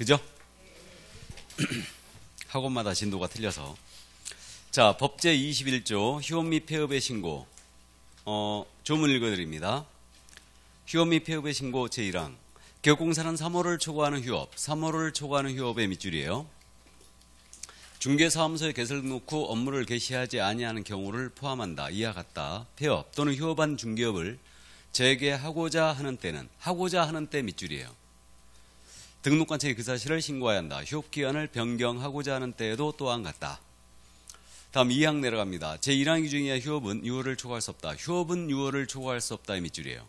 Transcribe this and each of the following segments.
그죠? 학원마다 진도가 틀려서. 자, 법제 21조 휴업 및 폐업의 신고. 조문 읽어드립니다. 휴업 및 폐업의 신고 제1항. 기업공사는 3월을 초과하는 휴업, 3월을 초과하는 휴업의 밑줄이에요. 중개사무소에 개설 등록 후 업무를 개시하지 아니하는 경우를 포함한다. 이와 같다. 폐업 또는 휴업한 중개업을 재개하고자 하는 때는 하고자 하는 때 밑줄이에요. 등록관청에 그 사실을 신고해야 한다. 휴업기간을 변경하고자 하는 때에도 또한 같다. 다음 2항 내려갑니다. 제1항 규정이야 휴업은 6월을 초과할 수 없다. 휴업은 6월을 초과할 수 없다의 밑줄이에요.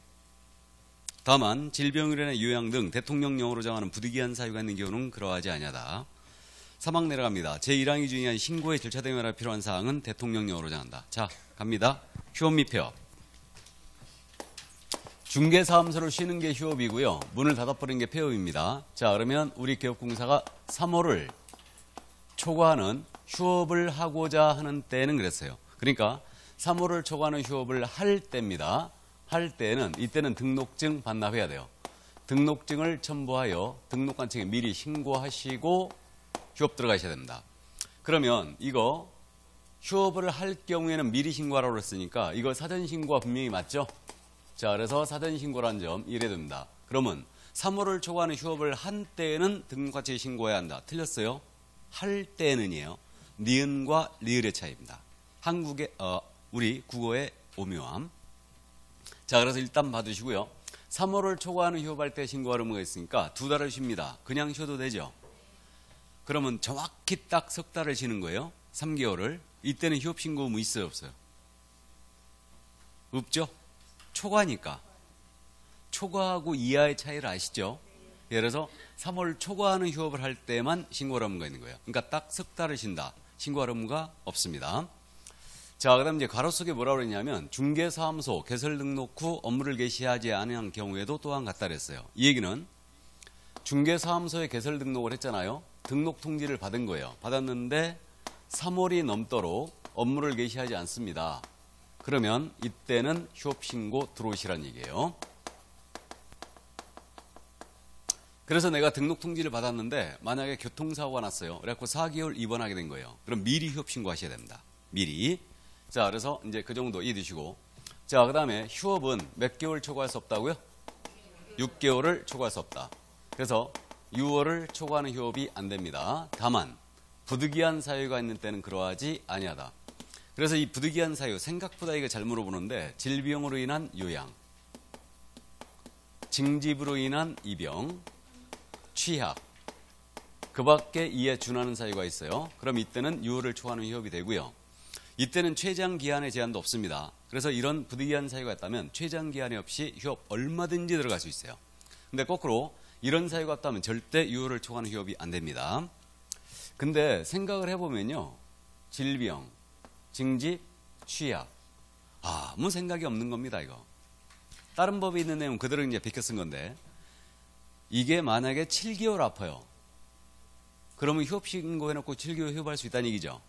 다만 질병으로 인해 요양 등 대통령령으로 정하는 부득이한 사유가 있는 경우는 그러하지 아니하다. 3항 내려갑니다. 제1항 규정이야 신고의 절차 등에 따라 필요한 사항은 대통령령으로 정한다. 자, 갑니다. 휴업 및 폐업. 중개사무소를 쉬는 게 휴업이고요. 문을 닫아버리는 게 폐업입니다. 자, 그러면 우리 기업공사가 3월을 초과하는 휴업을 하고자 하는 때는 그랬어요. 그러니까 3월을 초과하는 휴업을 할 때입니다. 할 때는 이때는 등록증 반납해야 돼요. 등록증을 첨부하여 등록관청에 미리 신고하시고 휴업 들어가셔야 됩니다. 그러면 이거 휴업을 할 경우에는 미리 신고하라고 했으니까 이거 사전 신고가 분명히 맞죠? 자, 그래서 사전 신고라는 점 이래야 됩니다. 그러면 3월을 초과하는 휴업을 한 때에는 등록관청에 신고해야 한다. 틀렸어요? 할 때는이에요. 니은과 리을의 차이입니다. 한국의 우리 국어의 오묘함. 자, 그래서 일단 봐두시고요. 3월을 초과하는 휴업할 때 신고할 의무가 있으니까 2달을 쉽니다. 그냥 쉬어도 되죠. 그러면 정확히 딱 3달을 쉬는 거예요. 3개월을. 이때는 휴업 신고 의무 있어요, 없어요? 없죠? 초과니까. 초과하고 이하의 차이를 아시죠? 예를 들어서 3월 초과하는 휴업을 할 때만 신고할 의무가 있는 거예요. 그러니까 딱 3달을 쉰다. 신고할 의무가 없습니다. 자, 그 다음 이제 가로 속에 뭐라고 그랬냐면 중개사무소 개설 등록 후 업무를 개시하지 않은 경우에도 또한 같다 그랬어요. 이 얘기는 중개사무소에 개설 등록을 했잖아요. 등록 통지를 받은 거예요. 받았는데 3월이 넘도록 업무를 개시하지 않습니다. 그러면 이때는 휴업 신고 들어오시라는 얘기예요. 그래서 내가 등록 통지를 받았는데 만약에 교통사고가 났어요. 그래갖고 4개월 입원하게 된 거예요. 그럼 미리 휴업 신고하셔야 됩니다. 미리. 자, 그래서 이제 그 정도 이해 두시고. 자, 그 다음에 휴업은 몇 개월 초과할 수 없다고요? 6개월을 초과할 수 없다. 그래서 6월을 초과하는 휴업이 안 됩니다. 다만 부득이한 사유가 있는 때는 그러하지 아니하다. 그래서 이 부득이한 사유 생각보다 이거 잘 물어보는데 질병으로 인한 요양, 징집으로 인한 입영, 취약, 그 밖에 이에 준하는 사유가 있어요. 그럼 이때는 6월을 초과하는 휴업이 되고요. 이때는 최장 기한의 제한도 없습니다. 그래서 이런 부득이한 사유가 있다면 최장 기한이 없이 휴업 얼마든지 들어갈 수 있어요. 근데 거꾸로 이런 사유가 없다면 절대 6월을 초과하는 휴업이 안 됩니다. 근데 생각을 해보면요. 질병, 징집, 취약. 아무 생각이 없는 겁니다, 이거. 다른 법에 있는 내용 그대로 이제 베껴 쓴 건데 이게 만약에 7개월 아파요. 그러면 휴업 신고해놓고 7개월 휴업할 수 있다는 얘기죠.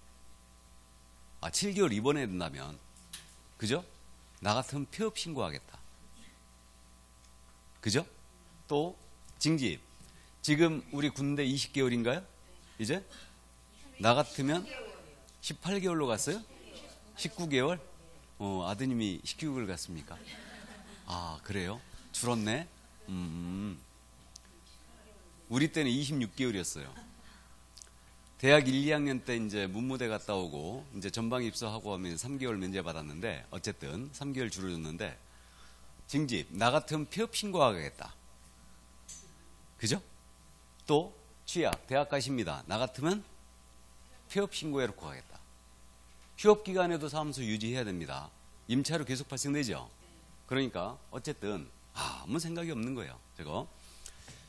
7개월 입원해야 된다면, 그죠? 나 같으면 폐업 신고하겠다. 그죠? 또, 징집. 지금 우리 군대 20개월인가요? 이제? 나 같으면 18개월로 갔어요? 19개월? 아드님이 19개월 갔습니까? 그래요? 줄었네? 우리 때는 26개월이었어요. 대학 1, 2학년 때 이제 문무대 갔다 오고 이제 전방 입소하고 하면 3개월 면제 받았는데 어쨌든 3개월 줄여줬는데 징집 나 같으면 폐업 신고하겠다. 그죠? 또 취약 대학 가십니다. 나 같으면 폐업 신고해놓고 가겠다. 휴업 기간에도 사무소 유지해야 됩니다. 임차로 계속 발생되죠. 그러니까 어쨌든 아무 생각이 없는 거예요. 저거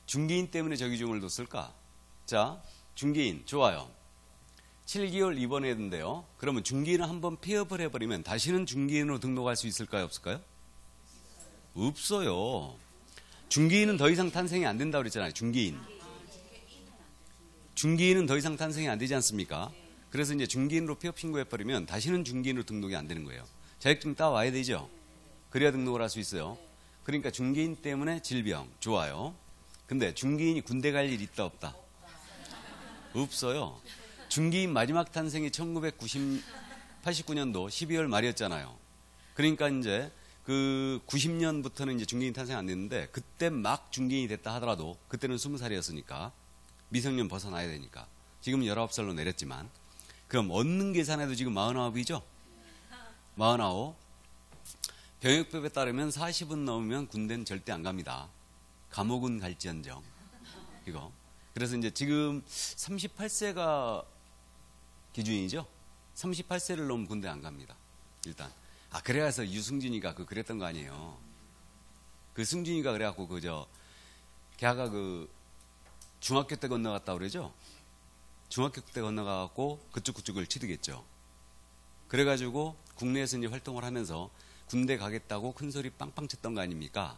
중개인 때문에 저 규정을 뒀을까? 자. 중개인 좋아요. 7개월 입원해야 된대요. 그러면 중개인을 한번 폐업을 해버리면 다시는 중개인으로 등록할 수 있을까요? 없을까요? 없어요. 중개인은 더 이상 탄생이 안 된다고 그랬잖아요. 중개인은 더 이상 탄생이 안 되지 않습니까? 그래서 이제 중개인으로 폐업 신고해버리면 다시는 중개인으로 등록이 안 되는 거예요. 자격증 따와야 되죠. 그래야 등록을 할 수 있어요. 그러니까 중개인 때문에 질병 좋아요. 근데 중개인이 군대 갈 일 있다 없다? 없어요. 중개인 마지막 탄생이 1989년도 12월 말이었잖아요. 그러니까 이제 그 90년부터는 이제 중개인 탄생 안 됐는데 그때 막 중개인이 됐다 하더라도 그때는 20살이었으니까 미성년 벗어나야 되니까 지금은 19살로 내렸지만 그럼 얻는 계산해도 지금 49이죠? 49. 병역법에 따르면 40은 넘으면 군대는 절대 안 갑니다. 감옥은 갈지언정. 이거. 그래서 이제 지금 38세가 기준이죠? 38세를 넘으면 군대 안 갑니다. 일단. 그래서 유승준이가 그랬던 거 아니에요. 그 승준이가 그래갖고 걔가 중학교 때 건너갔다 그러죠? 중학교 때 건너가갖고 그쪽을 취득했죠. 그래가지고 국내에서 이제 활동을 하면서 군대 가겠다고 큰 소리 빵빵 쳤던 거 아닙니까?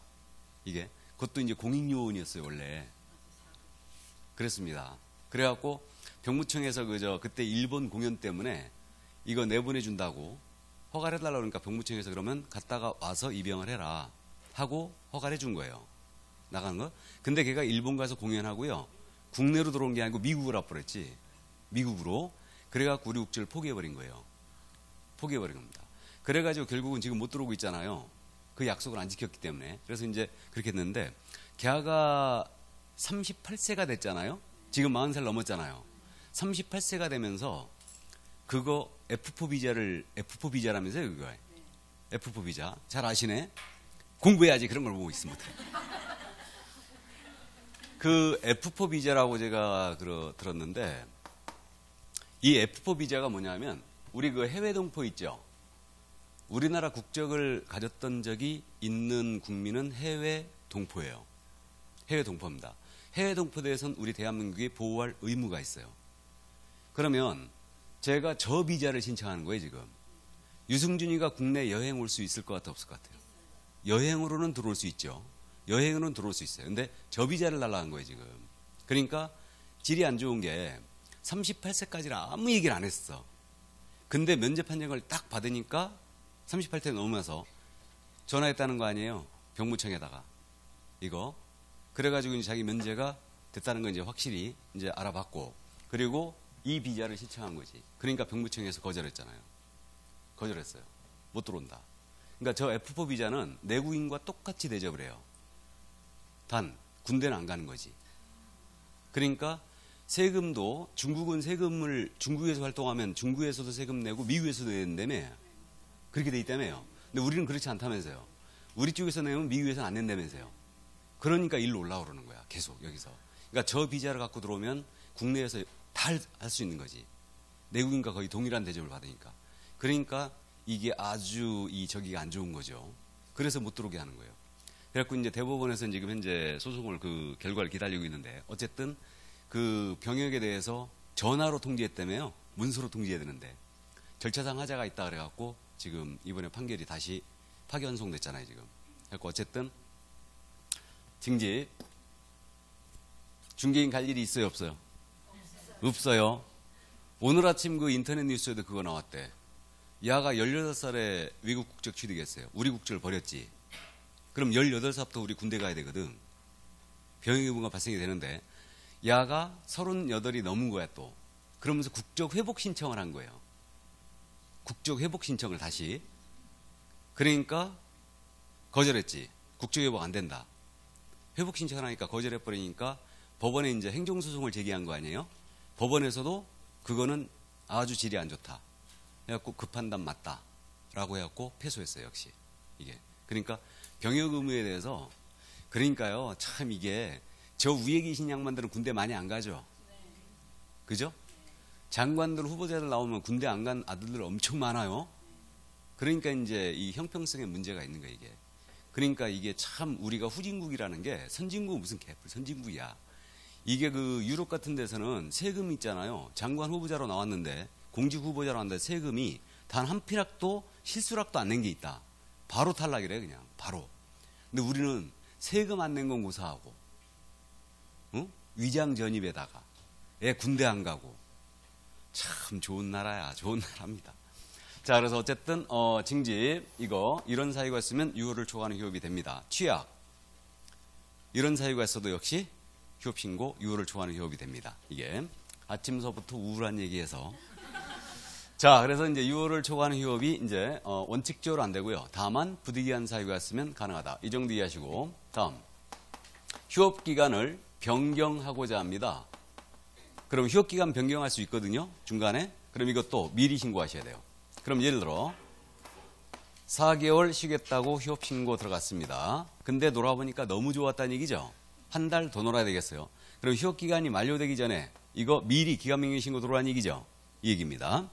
이게. 그것도 이제 공익요원이었어요, 원래. 그랬습니다. 그래갖고 병무청에서 그때 일본 공연 때문에 이거 내보내준다고 허가를 해달라고 그러니까 병무청에서 그러면 갔다가 와서 입영을 해라 하고 허가를 해준 거예요. 나가는 거. 근데 걔가 일본 가서 공연하고요. 국내로 들어온 게 아니고 미국으로 와버렸지. 미국으로. 그래갖고 우리 국적을 포기해버린 거예요. 포기해버린 겁니다. 그래가지고 결국은 지금 못 들어오고 있잖아요. 그 약속을 안 지켰기 때문에. 그래서 이제 그렇게 했는데 걔가 38세가 됐잖아요. 지금 40살 넘었잖아요. 38세가 되면서 그거 F4 비자라면서요, 그거. F4 비자. 잘 아시네? 공부해야지. 그런 걸 보고 있으면 못해. 그 F4 비자라고 제가 들었는데 이 F4 비자가 뭐냐면 우리 그 해외 동포 있죠? 우리나라 국적을 가졌던 적이 있는 국민은 해외 동포예요. 해외 동포입니다. 해외 동포에 대해서는 우리 대한민국이 보호할 의무가 있어요. 그러면 제가 저 비자를 신청하는 거예요, 지금. 유승준이가 국내 여행 올 수 있을 것 같아, 없을 것 같아요? 여행으로는 들어올 수 있죠. 여행으로는 들어올 수 있어요. 근데 저 비자를 달라는 거예요, 지금. 그러니까 질이 안 좋은 게 38세까지는 아무 얘기를 안 했어. 근데 면접 판정을 딱 받으니까 38세 넘으면서 전화했다는 거 아니에요? 병무청에다가. 이거. 그래가지고 이제 자기 면제가 됐다는 건 이제 확실히 이제 알아봤고, 그리고 이 비자를 신청한 거지. 그러니까 병무청에서 거절했잖아요. 거절했어요. 못 들어온다. 그러니까 저 F4 비자는 내국인과 똑같이 대접을 해요. 단 군대는 안 가는 거지. 그러니까 세금도 중국은 세금을 중국에서 활동하면 중국에서도 세금 내고 미국에서도 낸다며. 그렇게 돼 있다며요. 근데 우리는 그렇지 않다면서요. 우리 쪽에서 내면 미국에서는 안 낸다면서요. 그러니까 일로 올라오라는 거야. 계속 여기서. 그러니까 저 비자를 갖고 들어오면 국내에서 다 할 수 있는 거지. 내국인과 거의 동일한 대접을 받으니까. 그러니까 이게 아주 저기가 안 좋은 거죠. 그래서 못 들어오게 하는 거예요. 그래갖고 이제 대법원에서는 지금 현재 소송을 그 결과를 기다리고 있는데 어쨌든 그 병역에 대해서 전화로 통지했다며요. 문서로 통지해야 되는데 절차상 하자가 있다 그래갖고 지금 이번에 판결이 다시 파기환송됐잖아요, 지금. 그래갖고 어쨌든 징집 중개인 갈 일이 있어요, 없어요? 없어요. 오늘 아침 그 인터넷 뉴스에도 그거 나왔대. 야가 18살에 외국 국적 취득했어요. 우리 국적을 버렸지. 그럼 18살부터 우리 군대 가야 되거든. 병역 의무가 발생이 되는데 야가 38이 넘은 거야 또. 그러면서 국적 회복 신청을 한 거예요. 국적 회복 신청을 다시. 그러니까 거절했지. 국적 회복 안 된다. 회복 신청을 하니까 거절해버리니까 법원에 이제 행정소송을 제기한 거 아니에요? 법원에서도 그거는 아주 질이 안 좋다. 해갖고 그 판단 맞다. 라고 해갖고 패소했어요, 역시. 이게. 그러니까 병역 의무에 대해서 그러니까요, 참 이게 저 위에 계신 양반들은 군대 많이 안 가죠? 그죠? 장관들 후보자들 나오면 군대 안 간 아들들 엄청 많아요. 그러니까 이제 이 형평성에 문제가 있는 거예요, 이게. 그러니까 이게 참 우리가 후진국이라는 게 선진국 무슨 개뿔 선진국이야. 이게 그 유럽 같은 데서는 세금 있잖아요. 장관 후보자로 나왔는데 공직 후보자로 나왔는데 세금이 단 한 피락도 실수락도 안 낸 게 있다. 바로 탈락이래 그냥 바로. 근데 우리는 세금 안 낸 건 고사하고 위장 전입에다가 애 군대 안 가고 참 좋은 나라야. 좋은 나라입니다. 자, 그래서 어쨌든 징집 이런 사유가 있으면 6월을 초과하는 휴업이 됩니다. 취약 이런 사유가 있어도 역시 휴업 신고, 유월을 초과하는 휴업이 됩니다. 이게 아침서부터 우울한 얘기해서. 자, 그래서 이제 유월을 초과하는 휴업이 이제 원칙적으로 안 되고요. 다만 부득이한 사유가 있으면 가능하다. 이 정도 이해하시고, 다음 휴업 기간을 변경하고자 합니다. 그럼 휴업 기간 변경할 수 있거든요. 중간에. 그럼 이것도 미리 신고하셔야 돼요. 그럼 예를 들어 4개월 쉬겠다고 휴업 신고 들어갔습니다. 근데 놀아보니까 너무 좋았다는 얘기죠. 한 달 더 놀아야 되겠어요. 그럼 휴업 기간이 만료되기 전에 이거 미리 기간 변경 신고 들어오라는 얘기죠. 이 얘기입니다.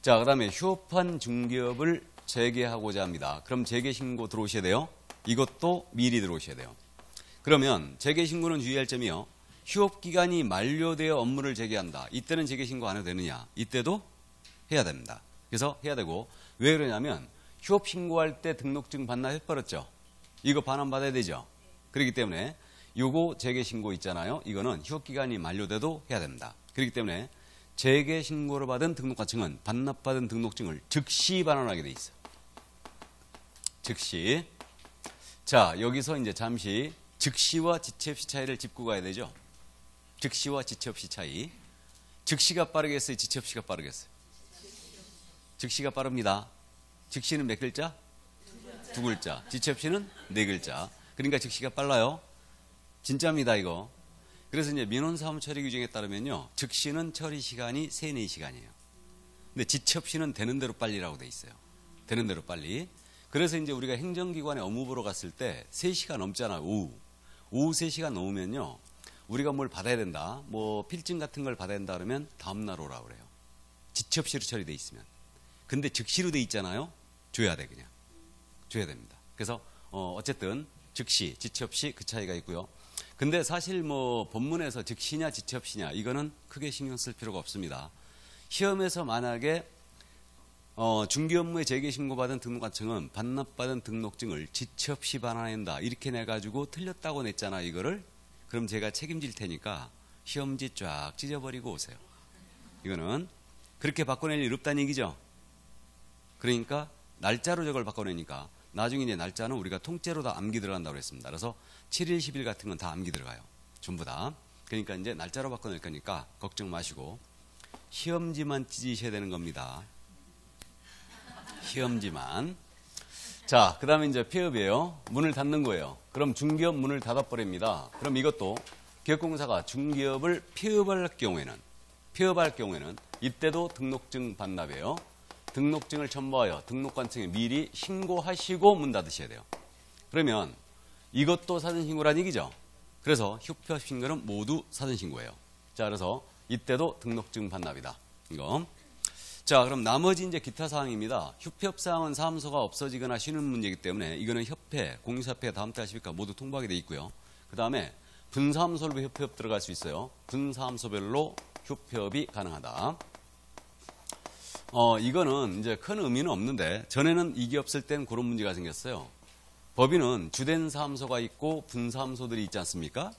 자, 그 다음에 휴업한 중개업을 재개하고자 합니다. 그럼 재개 신고 들어오셔야 돼요. 이것도 미리 들어오셔야 돼요. 그러면 재개 신고는 주의할 점이요. 휴업 기간이 만료되어 업무를 재개한다. 이때는 재개 신고 안 해도 되느냐? 이때도 해야 됩니다. 그래서 해야 되고, 왜 그러냐면 휴업 신고할 때 등록증 반납해버렸죠. 이거 반환받아야 되죠. 그렇기 때문에 요거 재개 신고 있잖아요. 이거는 휴업 기간이 만료돼도 해야 됩니다. 그렇기 때문에 재개 신고를 받은 등록관청은 반납받은 등록증을 즉시 반환하게 돼 있어요. 즉시. 자, 여기서 이제 잠시 즉시와 지체 없이 차이를 짚고 가야 되죠. 즉시와 지체 없이 차이. 즉시가 빠르겠어요? 지체 없이가 빠르겠어요? 즉시가 빠릅니다. 즉시는 몇 글자? 두 글자. 지체 없이는 네 글자. 그러니까 즉시가 빨라요. 진짜입니다, 이거. 그래서 이제 민원사무 처리 규정에 따르면요. 즉시는 처리 시간이 3, 4시간이에요. 근데 지체 없이는 되는 대로 빨리라고 돼 있어요. 되는 대로 빨리. 그래서 이제 우리가 행정기관에 업무 보러 갔을 때 3시간 넘잖아요, 오후 3시간 넘으면요. 우리가 뭘 받아야 된다. 뭐 필증 같은 걸 받아야 된다 그러면 다음날 오라고 그래요. 지체 없이로 처리돼 있으면. 근데 즉시로 돼 있잖아요. 줘야 돼, 그냥. 줘야 됩니다. 그래서 어쨌든 즉시, 지체 없이 그 차이가 있고요. 근데 사실 뭐 본문에서 즉시냐 지체 없이냐 이거는 크게 신경 쓸 필요가 없습니다. 시험에서 만약에 중개 업무에 재개 신고받은 등록관청은 반납받은 등록증을 지체 없이 반환한다 이렇게 내가지고 틀렸다고 냈잖아 이거를. 그럼 제가 책임질 테니까 시험지 쫙 찢어버리고 오세요. 이거는 그렇게 바꿔낼 일 없다는 얘기죠. 그러니까 날짜로 저걸 바꿔내니까 나중에 이제 날짜는 우리가 통째로 다 암기 들어간다고 그랬습니다. 그래서 7일, 10일 같은 건 다 암기 들어가요. 전부 다. 그러니까 이제 날짜로 바꿔낼 거니까 걱정 마시고 시험지만 찢으셔야 되는 겁니다. 시험지만. 자, 그 다음에 이제 폐업이에요. 문을 닫는 거예요. 그럼 중개업 문을 닫아버립니다. 그럼 이것도 기업공사가 중개업을 폐업할 경우에는 이때도 등록증 반납이에요. 등록증을 첨부하여 등록관청에 미리 신고하시고 문 닫으셔야 돼요. 그러면 이것도 사전신고란 얘기죠. 그래서 휴업신고는 모두 사전신고예요. 자, 그래서 이때도 등록증 반납이다. 이거. 자, 그럼 나머지 이제 기타 사항입니다. 휴폐업 사항은 사무소가 없어지거나 쉬는 문제이기 때문에 이거는 협회, 공유사협회 다음 달 하십니까 모두 통보하게 돼 있고요. 그 다음에 분사무소로 휴폐업 들어갈 수 있어요. 분사무소별로 휴폐업이 가능하다. 이거는 이제 큰 의미는 없는데 전에는 이게 없을 땐 그런 문제가 생겼어요. 법인은 주된 사무소가 있고 분사무소들이 있지 않습니까?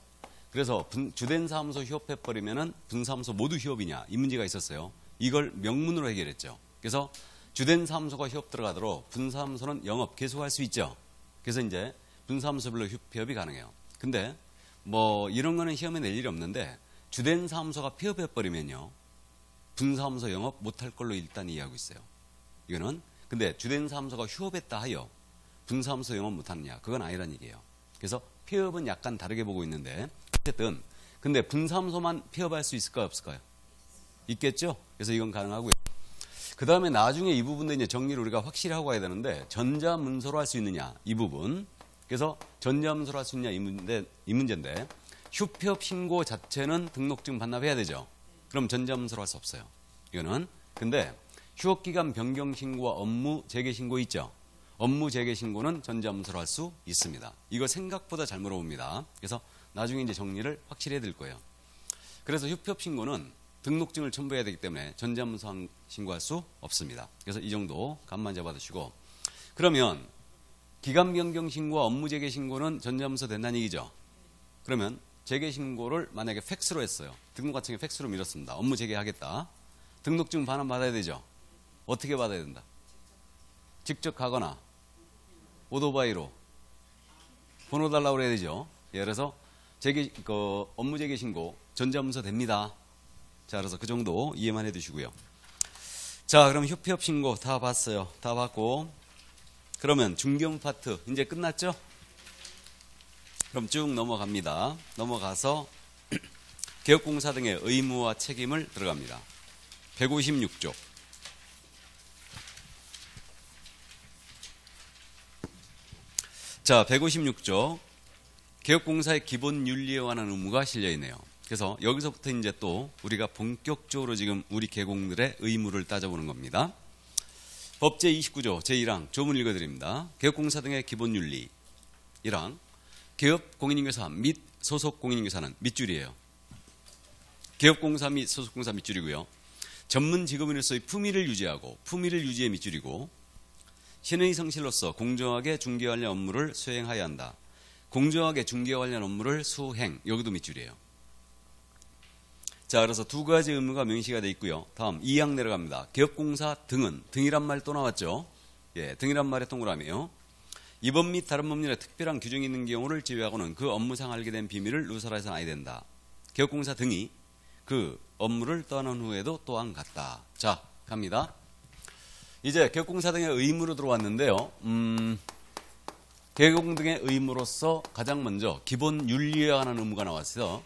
그래서 주된 사무소 휴업해버리면은 분사무소 모두 휴업이냐 이 문제가 있었어요. 이걸 명문으로 해결했죠. 그래서 주된 사무소가 휴업 들어가도록 분사무소는 영업 계속할 수 있죠. 그래서 이제 분사무소별로 휴업이 가능해요. 근데 뭐 이런 거는 시험에 낼 일이 없는데 주된 사무소가 폐업해버리면요. 분사무소 영업 못할 걸로 일단 이해하고 있어요. 이거는 근데 주된 사무소가 휴업했다 하여 분사무소 영업 못하느냐 그건 아니란 얘기예요. 그래서 폐업은 약간 다르게 보고 있는데 어쨌든 근데 분사무소만 폐업할 수 있을까요 없을까요? 있겠죠. 그래서 이건 가능하고요. 그 다음에 나중에 이 부분도 이제 정리를 우리가 확실히 하고 가야 되는데 전자문서로 할 수 있느냐 이 부분. 그래서 전자문서로 할 수 있느냐 이 문제인데 휴폐업 신고 자체는 등록증 반납해야 되죠. 그럼 전자문서로 할 수 없어요. 이거는. 근데 휴업기간 변경 신고와 업무 재개 신고 있죠. 업무 재개 신고는 전자문서로 할 수 있습니다. 이거 생각보다 잘 물어봅니다. 그래서 나중에 이제 정리를 확실히 해드릴 거예요. 그래서 휴폐업 신고는 등록증을 첨부해야 되기 때문에 전자문서 신고할 수 없습니다. 그래서 이 정도 감만 잡아두시고 그러면 기간 변경 신고와 업무 재개 신고는 전자문서 된다는 얘기죠. 그러면 재개 신고를 만약에 팩스로 했어요. 등록관청에 팩스로 밀었습니다. 업무 재개하겠다. 등록증 반환 받아야 되죠. 어떻게 받아야 된다? 직접 가거나 오토바이로 번호 달라고 그래야 되죠. 예, 그래서 업무 재개 신고 전자문서 됩니다. 자, 그래서 그 정도 이해만 해두시고요. 자, 그럼 휴폐업 신고 다 봤어요. 다 봤고, 그러면 중개업 파트 이제 끝났죠? 그럼 쭉 넘어갑니다. 넘어가서 개업공사 등의 의무와 책임을 들어갑니다. 156조. 자, 156조. 개업공사의 기본 윤리에 관한 의무가 실려 있네요. 그래서 여기서부터 이제 또 우리가 본격적으로 지금 우리 개공들의 의무를 따져보는 겁니다. 법 제29조 제1항 조문 읽어드립니다. 개업공사 등의 기본 윤리 1항 개업 공인인계사 및 소속 공인인계사는 밑줄이에요. 개업공사 및 소속공사 밑줄이고요. 전문 직업인으로서의 품위를 유지하고 품위를 유지의 밑줄이고 신의 성실로서 공정하게 중개 관련 업무를 수행하여야 한다. 공정하게 중개 관련 업무를 수행 여기도 밑줄이에요. 자, 그래서 두 가지 의무가 명시가 되어 있고요. 다음 2항 내려갑니다. 개업공사 등은 등이란 말 또 나왔죠. 예, 등이란 말의 동그라미요. 이 법 및 다른 법률에 특별한 규정이 있는 경우를 제외하고는 그 업무상 알게 된 비밀을 누설해서는 아니 된다. 개업공사 등이 그 업무를 떠난 후에도 또한 같다. 자, 갑니다. 이제 개업공사 등의 의무로 들어왔는데요. 개공 등의 의무로서 가장 먼저 기본 윤리에 관한 의무가 나왔어요.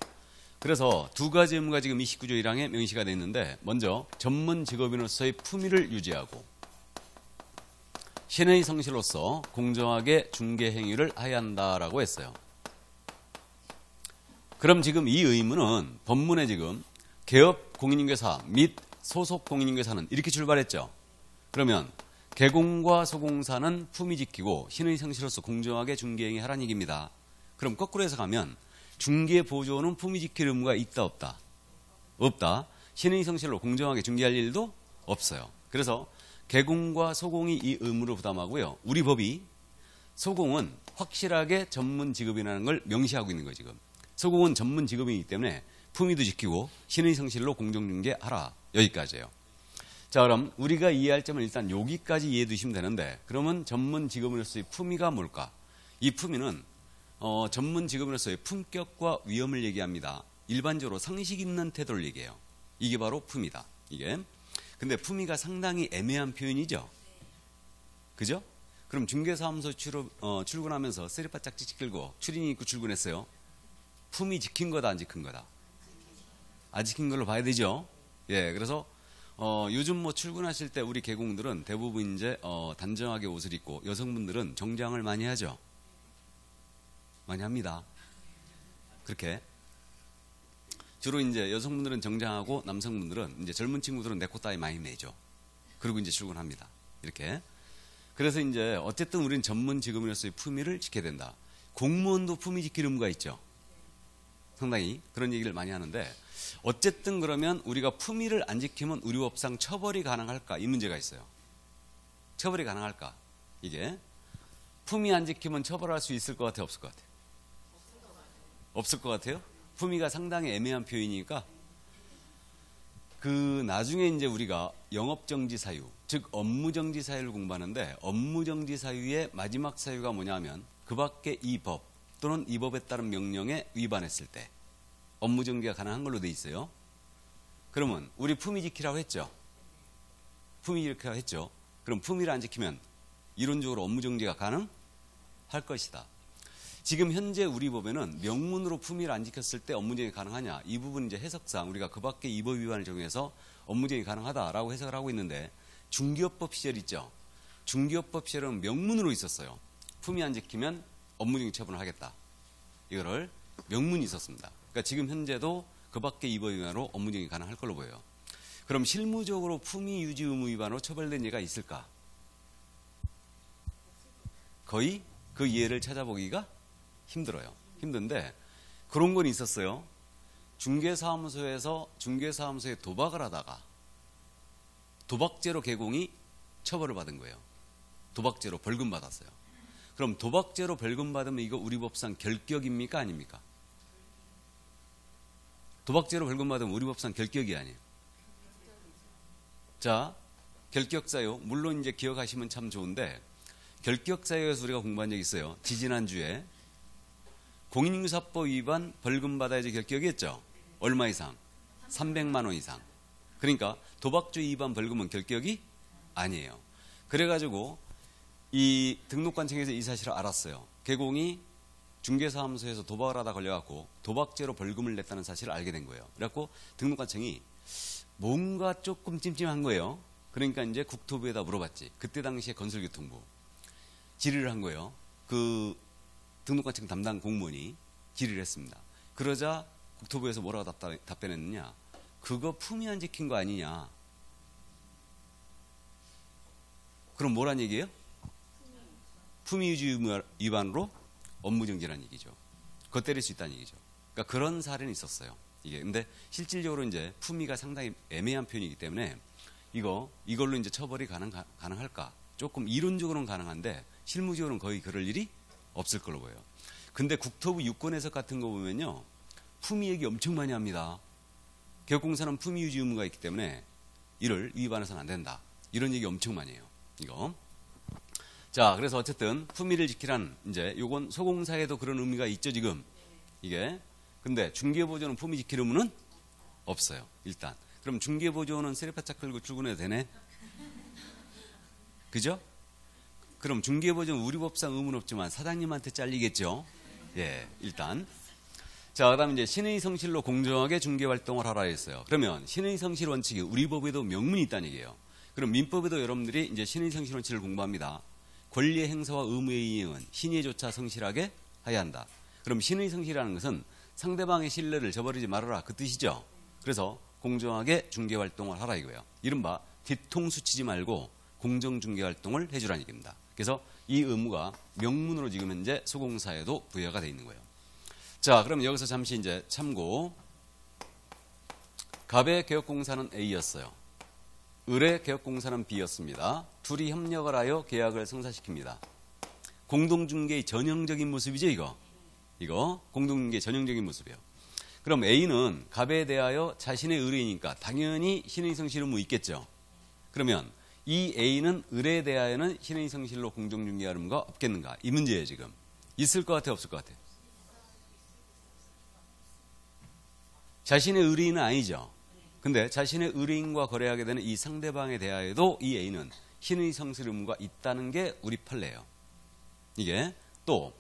그래서 두 가지 의무가 지금 29조 1항에 명시가 되어 있는데 먼저 전문 직업인으로서의 품위를 유지하고 신의 성실로서 공정하게 중개 행위를 해야 한다라고 했어요. 그럼 지금 이 의무는 법문에 지금 개업 공인인계사 및 소속 공인인계사는 이렇게 출발했죠. 그러면 개공과 소공사는 품위 지키고 신의 성실로서 공정하게 중개 행위 하라는 얘기입니다. 그럼 거꾸로 해석하면 중개 보조는 품위 지킬 의무가 있다 없다? 없다. 신의 성실로 공정하게 중개할 일도 없어요. 그래서 개공과 소공이 이 의무를 부담하고요. 우리 법이 소공은 확실하게 전문 직업이라는 걸 명시하고 있는 거예요. 지금 소공은 전문 직업이기 때문에 품위도 지키고 신의 성실로 공정중개하라. 여기까지예요. 자, 그럼 우리가 이해할 점은 일단 여기까지 이해해 두시면 되는데 그러면 전문 직업인으로서의 품위가 뭘까? 이 품위는 전문 직업인으로서의 품격과 위엄을 얘기합니다. 일반적으로 상식 있는 태도를 얘기해요. 이게 바로 품위다. 이게. 근데 품위가 상당히 애매한 표현이죠. 그죠? 그럼 중개사무소 출근하면서 쓰리파 짝지 끌고 추리닝 입고 출근했어요. 품위 지킨 거다 안 지킨 거다? 안 지킨 걸로 봐야 되죠. 예, 그래서 요즘 뭐 출근하실 때 우리 개공들은 대부분 이제 단정하게 옷을 입고 여성분들은 정장을 많이 하죠. 많이 합니다. 그렇게 주로 이제 여성분들은 정장하고 남성분들은 이제 젊은 친구들은 네코타이 많이 매죠. 그리고 이제 출근합니다. 이렇게. 그래서 이제 어쨌든 우리는 전문 직업인으로서의 품위를 지켜야 된다. 공무원도 품위 지킬 의무가 있죠. 상당히 그런 얘기를 많이 하는데 어쨌든 그러면 우리가 품위를 안 지키면 우리 법상 처벌이 가능할까? 이 문제가 있어요. 처벌이 가능할까? 이게 품위 안 지키면 처벌할 수 있을 것 같아요? 없을 것 같아요? 없을 것 같아요? 품위가 상당히 애매한 표현이니까 그 나중에 이제 우리가 영업정지 사유, 즉 업무정지 사유를 공부하는데 업무정지 사유의 마지막 사유가 뭐냐면 그 밖에 이 법 또는 이 법에 따른 명령에 위반했을 때 업무정지가 가능한 걸로 돼 있어요. 그러면 우리 품위 지키라고 했죠. 품위 지키라고 했죠. 그럼 품위를 안 지키면 이론적으로 업무정지가 가능할 것이다. 지금 현재 우리 법에는 명문으로 품위를 안 지켰을 때 업무정지 가능하냐? 이 부분 이제 해석상 우리가 그 밖에 이 법 위반을 적용해서 업무정지 가능하다라고 해석을 하고 있는데 중개업법 시절 있죠. 중개업법 시절은 명문으로 있었어요. 품위 안 지키면 업무정지 처분을 하겠다. 이거를 명문이 있었습니다. 그러니까 지금 현재도 그 밖에 이 법 위반으로 업무정지 가능할 걸로 보여요. 그럼 실무적으로 품위 유지 의무 위반으로 처벌된 예가 있을까? 거의 그 예를 찾아보기가 힘들어요. 힘든데 그런 건 있었어요. 중개사무소에 도박을 하다가 도박죄로 개공이 처벌을 받은 거예요. 도박죄로 벌금 받았어요. 그럼 도박죄로 벌금 받으면 이거 우리 법상 결격입니까? 아닙니까? 도박죄로 벌금 받으면 우리 법상 결격이 아니에요. 자, 결격사유. 물론 이제 기억하시면 참 좋은데 결격사유에서 우리가 공부한 적이 있어요. 지지난주에 공인중개사법 위반 벌금 받아야지 결격이었죠. 얼마 이상? 300만 원 이상. 그러니까 도박죄 위반 벌금은 결격이 아니에요. 그래가지고 이 등록관청에서 이 사실을 알았어요. 개공이 중개사무소에서 도박을 하다 걸려갖고 도박죄로 벌금을 냈다는 사실을 알게 된 거예요. 그래갖고 등록관청이 뭔가 조금 찜찜한 거예요. 그러니까 이제 국토부에다 물어봤지. 그때 당시에 건설교통부 질의를 한 거예요. 그 등록관청 담당 공무원이 질의를 했습니다. 그러자 국토부에서 뭐라고 답변했느냐. 그거 품위 안 지킨 거 아니냐. 그럼 뭐란 얘기예요? 품위유지 위반으로 업무정지라는 얘기죠. 그거 때릴 수 있다는 얘기죠. 그러니까 그런 사례는 있었어요. 이게 근데 실질적으로 이제 품위가 상당히 애매한 표현이기 때문에 이걸로 이제 처벌이 가능할까? 조금 이론적으로는 가능한데 실무적으로는 거의 그럴 일이 없을 걸로 보여요. 근데 국토부 유권 해석 같은 거 보면요, 품위 얘기 엄청 많이 합니다. 개업공사는 품위 유지 의무가 있기 때문에 이를 위반해서는 안 된다. 이런 얘기 엄청 많이 해요. 이거. 자, 그래서 어쨌든 품위를 지키란 이제 요건 소공사에도 그런 의미가 있죠, 지금. 이게. 근데 중개보조는 품위 지킬 의무는 없어요. 일단. 그럼 중개보조는 쓰레파차 끌고 출근해도 되네? 그죠? 그럼 중개보조는 우리 법상 의무는 없지만 사장님한테 잘리겠죠? 예, 일단. 자, 그 다음에 이제 신의 성실로 공정하게 중개활동을 하라 했어요. 그러면 신의 성실 원칙이 우리 법에도 명문이 있다는 얘기예요. 그럼 민법에도 여러분들이 이제 신의 성실 원칙을 공부합니다. 권리의 행사와 의무의 이행은 신의조차 성실하게 하여야 한다. 그럼 신의 성실이라는 것은 상대방의 신뢰를 저버리지 말아라. 그 뜻이죠. 그래서 공정하게 중개활동을 하라 이거예요. 이른바 뒤통수 치지 말고 공정중개활동을 해주라는 얘기입니다. 그래서 이 의무가 명문으로 지금 현재 소공사에도 부여가 되어 있는 거예요. 자, 그럼 여기서 잠시 이제 참고. 갑의 개업공사는 A였어요. 을의 개업공사는 B였습니다. 둘이 협력을 하여 계약을 성사시킵니다. 공동중개의 전형적인 모습이죠, 이거. 이거 공동중개의 전형적인 모습이에요. 그럼 A는 갑에 대하여 자신의 의뢰이니까 당연히 신의 성실 의무 있겠죠. 그러면 이 A는 을에 대하여는 신의 성실로 공정중개할 의무가 없겠는가? 이 문제예요, 지금. 있을 것 같아요, 없을 것 같아요? 자신의 의뢰인은 아니죠. 근데 자신의 의뢰인과 거래하게 되는 이 상대방에 대하여도 이 A는 신의 성실 의무가 있다는 게 우리 판례예요. 이게 또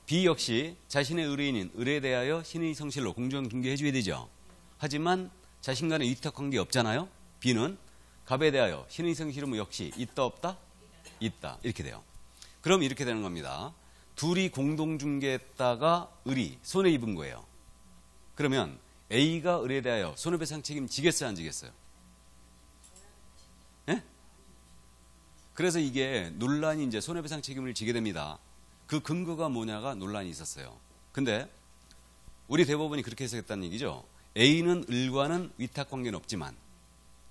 B 역시 자신의 의뢰인인 을에 대하여 신의 성실로 공정중개해 줘야 되죠. 하지만 자신 간의 위탁관계 없잖아요. B는 갑에 대하여 신의 성실 의무 역시 있다 없다? 있다. 이렇게 돼요. 그럼 이렇게 되는 겁니다. 둘이 공동중개했다가 을이 손해 입은 거예요. 그러면 A가 을에 대하여 손해배상 책임 지겠어요, 안 지겠어요? 예? 그래서 이게 논란이 이제 손해배상 책임을 지게 됩니다. 그 근거가 뭐냐가 논란이 있었어요. 근데 우리 대법원이 그렇게 해석했다는 얘기죠. A는 을과는 위탁관계는 없지만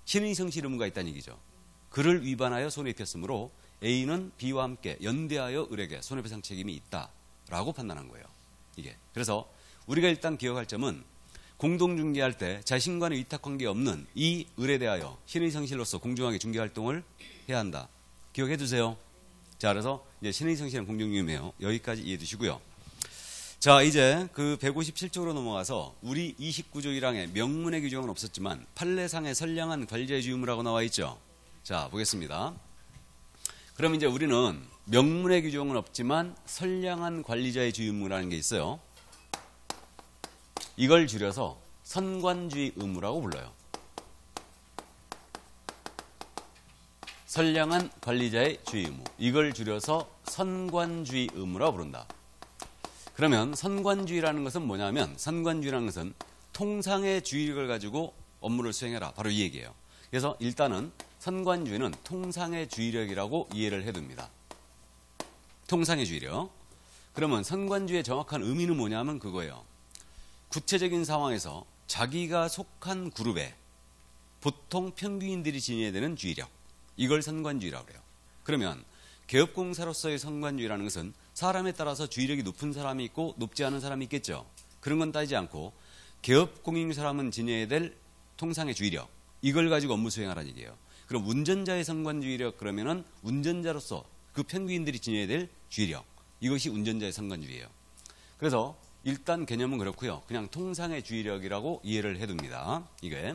신의 성실 의무가 있다는 얘기죠. 그를 위반하여 손해 입혔으므로 A는 B와 함께 연대하여 을에게 손해배상 책임이 있다라고 판단한 거예요. 이게. 그래서 우리가 일단 기억할 점은 공동중개할 때 자신과의 위탁관계 없는 이 을에 대하여 신의 성실로서 공정하게 중개활동을 해야 한다. 기억해 두세요. 자, 그래서 이제 신의 성실은 공정중개예요. 여기까지 이해해 두시고요. 자, 이제 그 157쪽으로 넘어가서 우리 29조 1항에 명문의 규정은 없었지만 판례상의 선량한 관리자의 주의무라고 나와 있죠. 자, 보겠습니다. 그럼 이제 우리는 명문의 규정은 없지만 선량한 관리자의 주의무라는 게 있어요. 이걸 줄여서 선관주의 의무라고 불러요. 선량한 관리자의 주의 의무. 이걸 줄여서 선관주의 의무라고 부른다. 그러면 선관주의라는 것은 뭐냐면 선관주의라는 것은 통상의 주의력을 가지고 업무를 수행해라. 바로 이 얘기예요. 그래서 일단은 선관주의는 통상의 주의력이라고 이해를 해둡니다. 통상의 주의력. 그러면 선관주의의 정확한 의미는 뭐냐면 그거예요. 구체적인 상황에서 자기가 속한 그룹에 보통 평균인들이 지녀야 되는 주의력. 이걸 선관주의라고 그래요. 그러면 개업공사로서의 선관주의라는 것은 사람에 따라서 주의력이 높은 사람이 있고 높지 않은 사람이 있겠죠. 그런 건 따지지 않고 개업공인 사람은 지녀야 될 통상의 주의력. 이걸 가지고 업무 수행하라는 얘기예요. 그럼 운전자의 선관주의력 그러면은 운전자로서 그 평균인들이 지녀야 될 주의력. 이것이 운전자의 선관주의예요. 그래서 일단 개념은 그렇고요. 그냥 통상의 주의력이라고 이해를 해둡니다. 이게.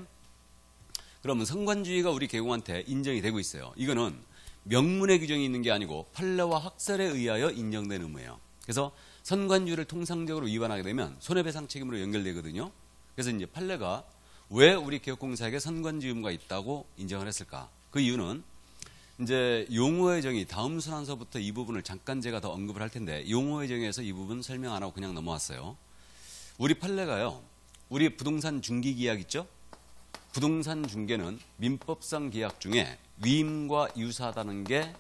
그러면 선관주의가 우리 개공한테 인정이 되고 있어요. 이거는 명문의 규정이 있는 게 아니고 판례와 학설에 의하여 인정된 의무예요. 그래서 선관주의를 통상적으로 위반하게 되면 손해배상 책임으로 연결되거든요. 그래서 이제 판례가 왜 우리 개혁공사에게 선관주의 의무가 있다고 인정을 했을까? 그 이유는 이제 용어의 정의 다음 순환서부터 이 부분을 잠깐 제가 더 언급을 할 텐데 용어의 정의에서 이 부분 설명 안 하고 그냥 넘어왔어요. 우리 판례가요. 우리 부동산 중개계약 있죠? 부동산 중개는 민법상 계약 중에 위임과 유사하다는 게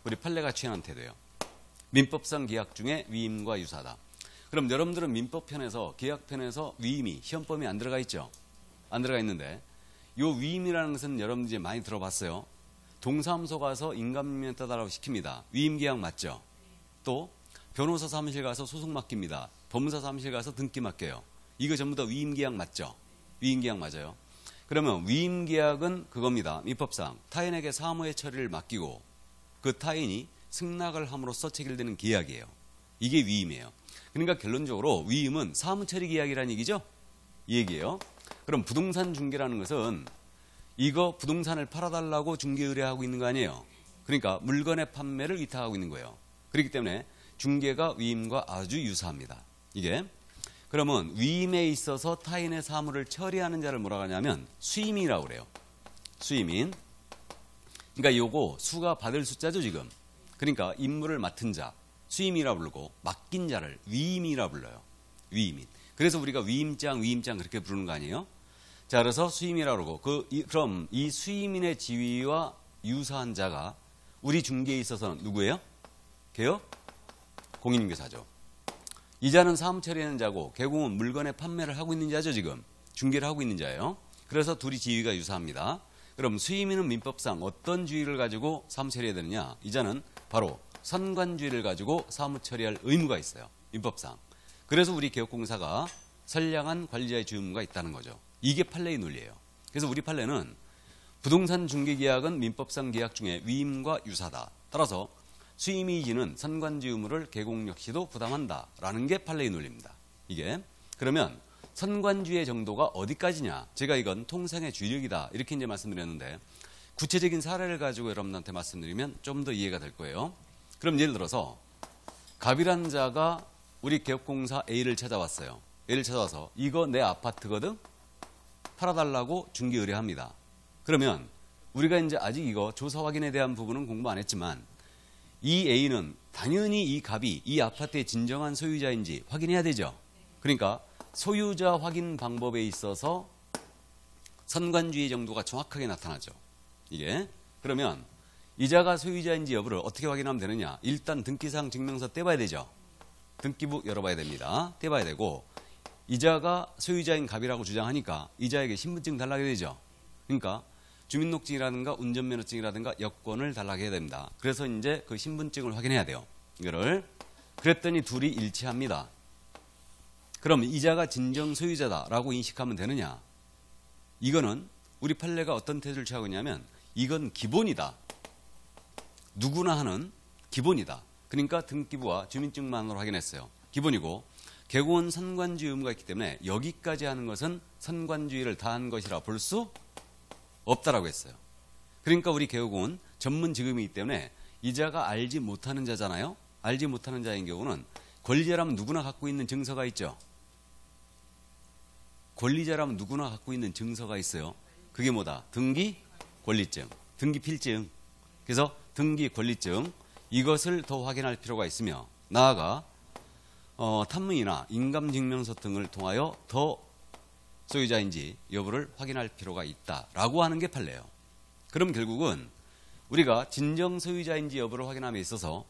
우리 판례가 취하는 태도예요. 민법상 계약 중에 위임과 유사하다. 그럼 여러분들은 민법편에서 계약편에서 위임이 시험범위 안 들어가 있죠? 안 들어가 있는데 요 위임이라는 것은 여러분들 이제 많이 들어봤어요. 동사무소 가서 인감명 따달라고 시킵니다. 위임계약 맞죠? 또 변호사 사무실 가서 소송 맡깁니다. 법무사 사무실 가서 등기 맡겨요. 이거 전부 다 위임계약 맞죠? 위임계약 맞아요. 그러면 위임계약은 그겁니다. 민법상 타인에게 사무의 처리를 맡기고 그 타인이 승낙을 함으로써 체결되는 계약이에요. 이게 위임이에요. 그러니까 결론적으로 위임은 사무처리 계약이라는 얘기죠? 이 얘기예요. 그럼 부동산 중개라는 것은 이거 부동산을 팔아달라고 중개 의뢰하고 있는 거 아니에요. 그러니까 물건의 판매를 위탁하고 있는 거예요. 그렇기 때문에 중개가 위임과 아주 유사합니다. 이게 그러면 위임에 있어서 타인의 사무를 처리하는 자를 뭐라고 하냐면 수임이라고 그래요. 수임인. 그러니까 요거 수가 받을 숫자죠 지금. 그러니까 임무를 맡은 자 수임이라 부르고 맡긴 자를 위임이라 불러요. 위임인. 그래서 우리가 위임장 그렇게 부르는 거 아니에요? 자, 그래서 수임이라고 그러고 그럼 이 수임인의 지위와 유사한 자가 우리 중개에 있어서는 누구예요? 개요? 공인중개사죠. 이자는 사무 처리하는 자고 개공은 물건의 판매를 하고 있는 자죠 지금. 중개를 하고 있는 자예요. 그래서 둘이 지위가 유사합니다. 그럼 수임인은 민법상 어떤 주의를 가지고 사무 처리해야 되느냐? 이자는 바로 선관주의를 가지고 사무 처리할 의무가 있어요. 민법상. 그래서 우리 개혁공사가 선량한 관리자의 주의 의무가 있다는 거죠. 이게 판례의 논리예요. 그래서 우리 판례는 부동산 중개계약은 민법상 계약 중에 위임과 유사다. 따라서 수임이 지는 선관주의 의무를 개공 역시도 부담한다라는 게 판례의 논리입니다. 이게 그러면 선관주의 정도가 어디까지냐? 제가 이건 통상의 주력이다 이렇게 이제 말씀드렸는데 구체적인 사례를 가지고 여러분한테 말씀드리면 좀 더 이해가 될 거예요. 그럼 예를 들어서 갑이라는 자가 우리 개혁공사 A를 찾아왔어요. A를 찾아와서 이거 내 아파트거든? 팔아달라고 중개 의뢰합니다. 그러면 우리가 이제 아직 이거 조사 확인에 대한 부분은 공부 안 했지만 이 A는 당연히 이 갑이 이 아파트의 진정한 소유자인지 확인해야 되죠. 그러니까 소유자 확인 방법에 있어서 선관주의 정도가 정확하게 나타나죠. 이게 그러면 이자가 소유자인지 여부를 어떻게 확인하면 되느냐? 일단 등기사항 증명서 떼봐야 되죠. 등기부 열어봐야 됩니다. 떼봐야 되고 이자가 소유자인 갑이라고 주장하니까 이자에게 신분증 달라게 되죠. 그러니까 주민등록증이라든가 운전면허증이라든가 여권을 달라게 해야 됩니다. 그래서 이제 그 신분증을 확인해야 돼요. 이거를 그랬더니 둘이 일치합니다. 그럼 이자가 진정 소유자다라고 인식하면 되느냐? 이거는 우리 판례가 어떤 태도를 취하고 있냐면 이건 기본이다. 누구나 하는 기본이다. 그러니까 등기부와 주민증만으로 확인했어요. 기본이고 개공은 선관주의 의무가 있기 때문에 여기까지 하는 것은 선관주의를 다한 것이라 볼 수 없다라고 했어요. 그러니까 우리 개공은 전문 직업이기 때문에 이자가 알지 못하는 자잖아요. 알지 못하는 자인 경우는 권리자라면 누구나 갖고 있는 증서가 있죠. 권리자라면 누구나 갖고 있는 증서가 있어요. 그게 뭐다? 등기 권리증, 등기 필증. 그래서 등기 권리증 이것을 더 확인할 필요가 있으며 나아가 탐문이나 인감증명서 등을 통하여 더 소유자인지 여부를 확인할 필요가 있다라고 하는 게 판례예요. 그럼 결국은 우리가 진정 소유자인지 여부를 확인함에 있어서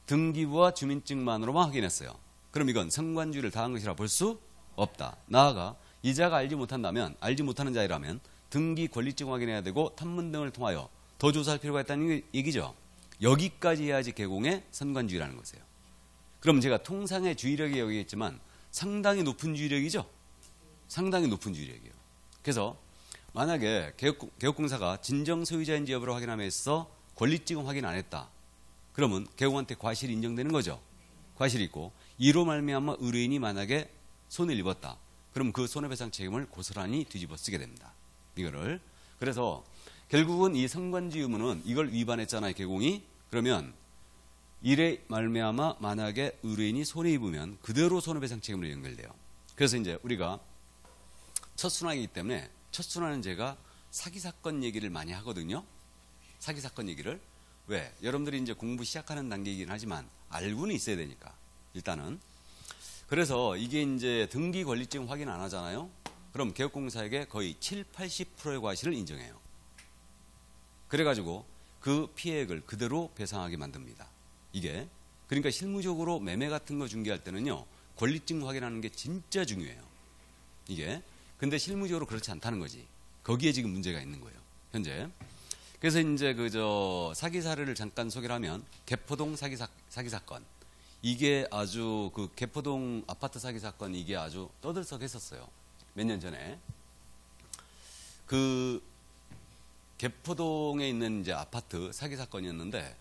등기부와 주민증만으로만 확인했어요. 그럼 이건 선관주의를 다한 것이라 볼 수 없다. 나아가 이자가 알지 못한다면 알지 못하는 자이라면 등기 권리증 확인해야 되고 탐문 등을 통하여 더 조사할 필요가 있다는 얘기죠. 여기까지 해야지 개공의 선관주의라는 것이에요. 그럼 제가 통상의 주의력이 여기겠지만 상당히 높은 주의력이죠. 상당히 높은 주의력이에요. 그래서 만약에 개혁공사가 진정 소유자인지 여부를 확인함에 있어 권리증 확인 안 했다. 그러면 개공한테 과실이 인정되는 거죠. 과실이 있고 이로 말미암아 의뢰인이 만약에 손해를 입었다. 그럼 그 손해배상 책임을 고스란히 뒤집어 쓰게 됩니다. 이거를. 그래서 결국은 이 성관지 의무는 이걸 위반했잖아요. 개공이. 그러면 이래 말미암아 만약에 의뢰인이 손해 입으면 그대로 손해배상 책임으로 연결돼요. 그래서 이제 우리가 첫 순환이기 때문에 첫 순환은 제가 사기 사건 얘기를 많이 하거든요. 사기 사건 얘기를. 왜? 여러분들이 이제 공부 시작하는 단계이긴 하지만 알고는 있어야 되니까. 일단은. 그래서 이게 이제 등기 권리증 확인 안 하잖아요. 그럼 개업공사에게 거의 70~80%의 과실을 인정해요. 그래가지고 그 피해액을 그대로 배상하게 만듭니다. 이게. 그러니까 실무적으로 매매 같은 거 중개할 때는요. 권리증 확인하는 게 진짜 중요해요. 이게. 근데 실무적으로 그렇지 않다는 거지. 거기에 지금 문제가 있는 거예요. 현재. 그래서 이제 사기 사례를 잠깐 소개를 하면 개포동 사기 사건. 이게 아주 그 개포동 아파트 사기 사건 이게 아주 떠들썩했었어요. 몇 년 전에. 그 개포동에 있는 이제 아파트 사기 사건이었는데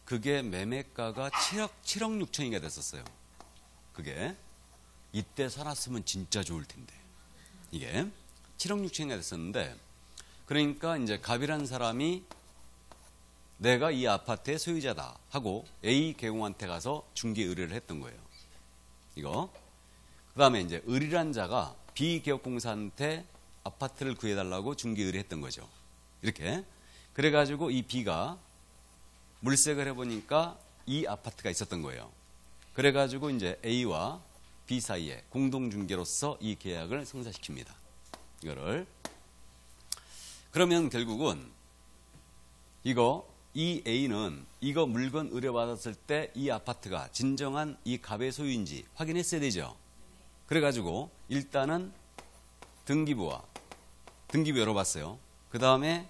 그게 매매가가 7억 6천이가 됐었어요. 그게 이때 살았으면 진짜 좋을 텐데. 이게 7억 6천이가 됐었는데 그러니까 이제 갑이라는 사람이 내가 이 아파트의 소유자다 하고 A 개공한테 가서 중개 의뢰를 했던 거예요. 이거. 그 다음에 이제 을이란 자가 B 개업공사한테 아파트를 구해달라고 중개 의뢰했던 거죠. 이렇게. 그래가지고 이 B가 물색을 해보니까 이 아파트가 있었던 거예요. 그래가지고 이제 A와 B 사이에 공동중개로서 이 계약을 성사시킵니다. 이거를. 그러면 결국은 이 A는 이거 물건 의뢰받았을 때 이 아파트가 진정한 이 갑의 소유인지 확인했어야 되죠. 그래가지고 일단은 등기부 열어봤어요. 그 다음에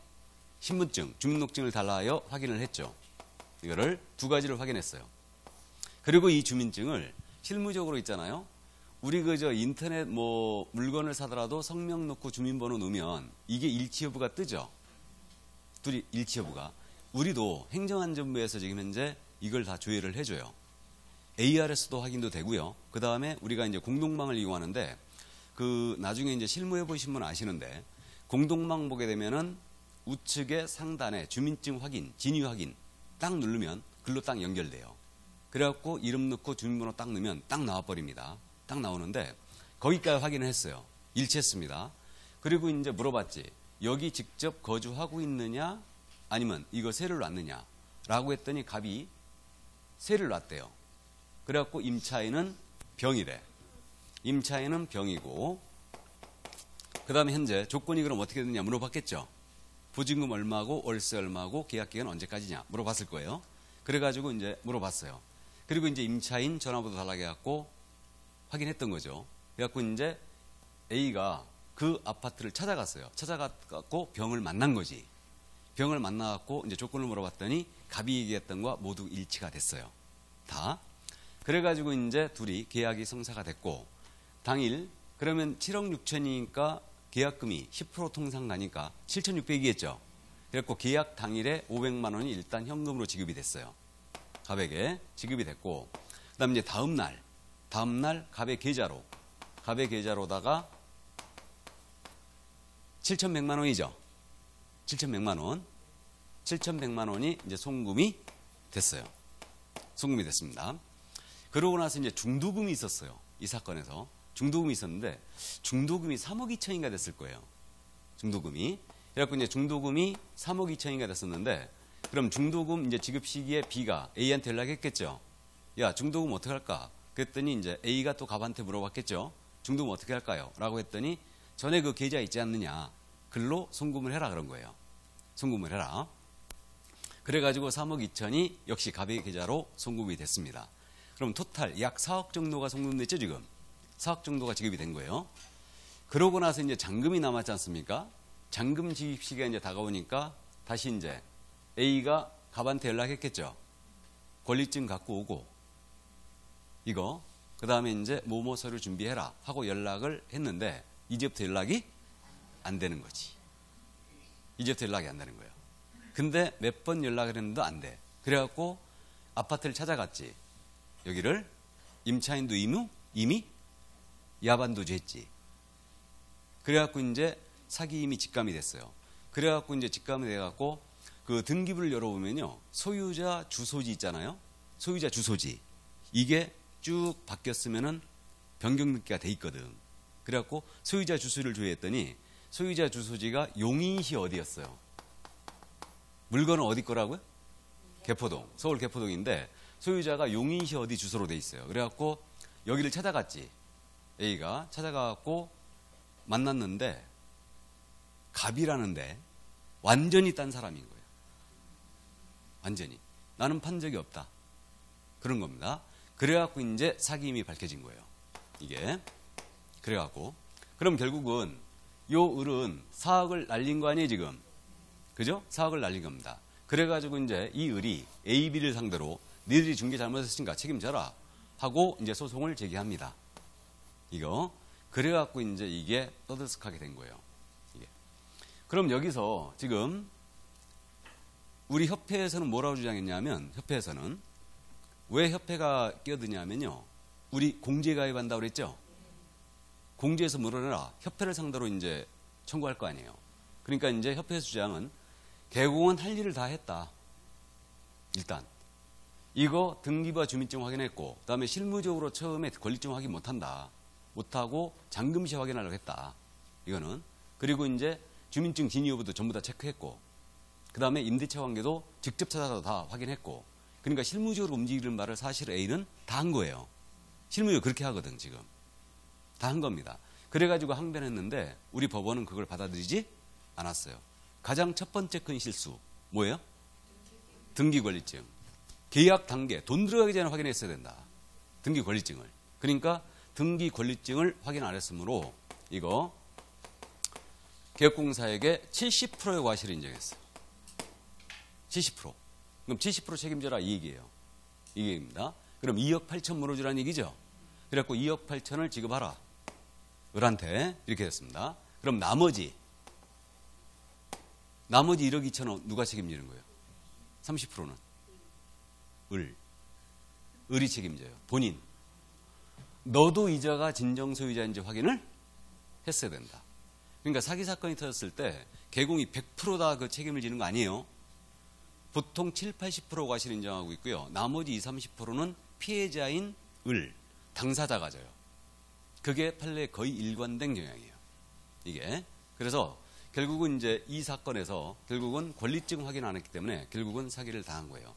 신분증, 주민등록증을 달라하여 확인을 했죠. 이거를 두 가지를 확인했어요. 그리고 이 주민증을 실무적으로 있잖아요. 우리 인터넷 물건을 사더라도 성명 넣고 주민번호 넣으면 이게 일치 여부가 뜨죠. 둘이 일치 여부가. 우리도 행정안전부에서 지금 현재 이걸 다 조회를 해줘요. ARS도 확인도 되고요. 그 다음에 우리가 이제 공동망을 이용하는데 나중에 이제 실무해 보신 분 아시는데 공동망 보게 되면은 우측의 상단에 주민증 확인, 진위 확인 딱 누르면 글로 딱 연결돼요. 그래갖고 이름 넣고 주민번호 딱 넣으면 딱 나와버립니다. 딱 나오는데 거기까지 확인을 했어요. 일치했습니다. 그리고 이제 물어봤지. 여기 직접 거주하고 있느냐 아니면 이거 세를 놨느냐 라고 했더니 갑이 세를 놨대요. 그래갖고 임차인은 병이래. 임차인은 병이고 그 다음에 현재 조건이 그럼 어떻게 되느냐 물어봤겠죠. 보증금 얼마고 월세 얼마고 계약기간 언제까지냐 물어봤을 거예요. 그래가지고 이제 물어봤어요. 그리고 이제 임차인 전화번호 달라고 해갖고 확인했던 거죠. 그래갖고 이제 A가 그 아파트를 찾아갔어요. 찾아갔고 병을 만난 거지. 병을 만나갖고 이제 조건을 물어봤더니 갑이 얘기했던 거와 모두 일치가 됐어요. 다. 그래가지고 이제 둘이 계약이 성사가 됐고 당일 그러면 7억 6천이니까 계약금이 10% 통상 가니까 7,600이겠죠. 그래갖고 계약 당일에 500만 원이 일단 현금으로 지급이 됐어요. 갑에게 지급이 됐고 그다음 이제 다음 날 갑의 계좌로다가 7,100만 원이죠. 7,100만 원. 7,100만 원이 이제 송금이 됐어요. 송금이 됐습니다. 그러고 나서 이제 중도금이 있었어요. 이 사건에서. 중도금이 있었는데 중도금이 3억 2천인가 됐을 거예요. 중도금이. 그래갖고 이제 중도금이 3억 2천인가 됐었는데 그럼 중도금 이제 지급 시기에 B가 A한테 연락했겠죠. 야, 중도금 어떻게 할까? 그랬더니 이제 A가 또 갑한테 물어봤겠죠. 중도금 어떻게 할까요? 라고 했더니 전에 그 계좌 있지 않느냐. 글로 송금을 해라 그런 거예요. 송금을 해라. 그래가지고 3억 2천이 역시 갑의 계좌로 송금이 됐습니다. 그럼 토탈 약 4억 정도가 송금됐죠 지금. 4억 정도가 지급이 된 거예요. 그러고 나서 이제 잔금이 남았지 않습니까? 잔금 지급 시기가 이제 다가오니까 다시 이제 A가 갑한테 연락했겠죠. 권리증 갖고 오고 이거 그 다음에 이제 뭐뭐 서류 준비해라 하고 연락을 했는데 이제부터 연락이 안 되는 거지. 이제부터 연락이 안 되는 거예요. 근데 몇 번 연락을 했는데도 안 돼. 그래갖고 아파트를 찾아갔지. 여기를 임차인도 이미 야반도주 했지. 그래갖고 이제 사기임이 직감이 됐어요. 그래갖고 이제 직감이 돼갖고 그 등기부를 열어보면요. 소유자 주소지 있잖아요. 소유자 주소지. 이게 쭉 바뀌었으면은 변경 등기가 돼 있거든. 그래갖고 소유자 주소를 조회했더니 소유자 주소지가 용인시 어디였어요? 물건은 어디 거라고요? 개포동. 서울 개포동인데 소유자가 용인시 어디 주소로 돼 있어요. 그래갖고 여기를 찾아갔지. A가 찾아가갖고 만났는데 갑이라는데 완전히 딴 사람인 거예요. 완전히. 나는 판 적이 없다. 그런 겁니다. 그래갖고 이제 사기임이 밝혀진 거예요. 이게. 그래갖고. 그럼 결국은 요 을은 사억을 날린 거 아니에요, 지금? 그죠? 사억을 날린 겁니다. 그래가지고 이제 이 을이 A, B를 상대로 니들이 중개 잘못했으니까 책임져라 하고 이제 소송을 제기합니다. 이거. 그래갖고 이제 이게 떠들썩하게 된 거예요. 이게. 그럼 여기서 지금 우리 협회에서는 뭐라고 주장했냐면, 협회에서는 왜 협회가 끼어드냐면요. 우리 공제 가입한다고 그랬죠? 공제에서 물어내라. 협회를 상대로 이제 청구할 거 아니에요. 그러니까 이제 협회에서 주장은 개공은 할 일을 다 했다. 일단. 이거 등기부와 주민증 확인했고, 그 다음에 실무적으로 처음에 권리증 확인 못한다. 못하고 잔금시 확인하려고 했다. 이거는. 그리고 이제 주민증 진위 여부도 전부 다 체크했고, 그 다음에 임대차 관계도 직접 찾아서 다 확인했고, 그러니까 실무적으로 움직이는 말을 사실 A는 다 한 거예요. 실무적으로 그렇게 하거든, 지금. 다 한 겁니다. 그래가지고 항변했는데 우리 법원은 그걸 받아들이지 않았어요. 가장 첫 번째 큰 실수 뭐예요? 등기권리증. 계약 단계 돈 들어가기 전에 확인했어야 된다. 등기권리증을. 그러니까 등기권리증을 확인 안 했으므로 이거 개업공사에게 70%의 과실을 인정했어요. 70%. 그럼 70% 책임져라 이 얘기예요. 이 얘기입니다. 그럼 2억 8천 물어주라는 얘기죠. 그래갖고 2억 8천을 지급하라. 을한테 이렇게 됐습니다. 그럼 나머지 1억 2천원 누가 책임지는 거예요? 30%는 을이 책임져요. 본인. 너도 이자가 진정 소유자인지 확인을 했어야 된다. 그러니까 사기 사건이 터졌을 때 개공이 100% 다 그 책임을 지는 거 아니에요. 보통 7, 80% 과실 인정하고 있고요. 나머지 20, 30%는 피해자인 을, 당사자가 져요. 그게 판례에 거의 일관된 경향이에요. 이게. 그래서 결국은 이제 이 사건에서 결국은 권리증 확인 안 했기 때문에 결국은 사기를 당한 거예요.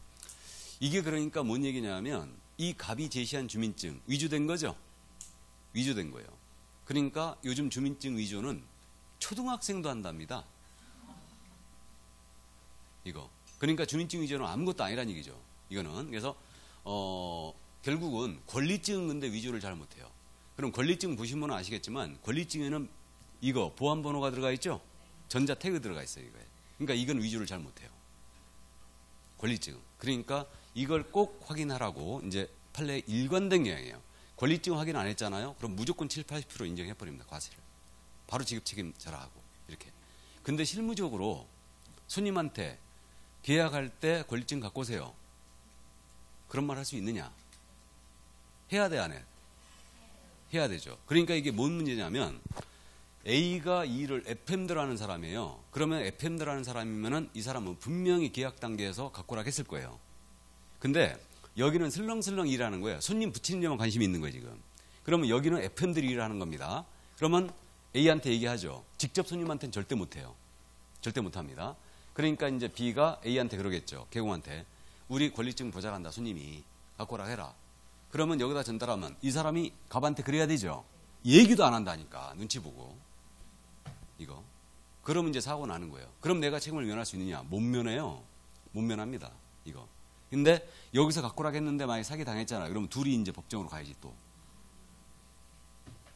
이게 그러니까 뭔 얘기냐면 이 갑이 제시한 주민증 위조된 거죠. 위조된 거예요. 그러니까 요즘 주민증 위조는 초등학생도 한답니다. 이거. 그러니까 주민증 위조는 아무것도 아니란 얘기죠. 이거는. 그래서 결국은 권리증은 근데 위조를 잘 못해요. 그럼 권리증 보신 분은 아시겠지만 권리증에는 이거 보안번호가 들어가 있죠? 전자 태그 들어가 있어요. 이거에. 그러니까 이건 위조를 잘 못해요. 권리증. 그러니까 이걸 꼭 확인하라고 이제 판례에 일관된 경향이에요. 권리증 확인 안 했잖아요. 그럼 무조건 7, 80% 인정해버립니다. 과세를. 바로 지급 책임져라 하고 이렇게. 근데 실무적으로 손님한테 계약할 때 권리증 갖고 오세요. 그런 말 할 수 있느냐? 해야 돼, 안 해? 해야 되죠. 그러니까 이게 뭔 문제냐면 A가 이 일을 FM대로 하는 사람이에요. 그러면 FM대로 하는 사람이면은 이 사람은 분명히 계약 단계에서 갖고 오라 했을 거예요. 근데 여기는 슬렁슬렁 일하는 거예요. 손님 붙이는 데만 관심이 있는 거예요, 지금. 그러면 여기는 FM들이 일을 하는 겁니다. 그러면 A한테 얘기하죠. 직접 손님한테는 절대 못해요. 절대 못합니다. 그러니까 이제 B가 A한테 그러겠죠. 개공한테. 우리 권리증 보장한다, 손님이. 갖고 오라 해라. 그러면 여기다 전달하면 이 사람이 갑한테 그래야 되죠. 얘기도 안 한다니까. 눈치 보고. 이거. 그러면 이제 사고 나는 거예요. 그럼 내가 책임을 면할 수 있느냐? 못 면해요. 못 면합니다. 이거. 근데 여기서 갖고 오라 했는데 만약에 사기 당했잖아. 그러면 둘이 이제 법정으로 가야지 또.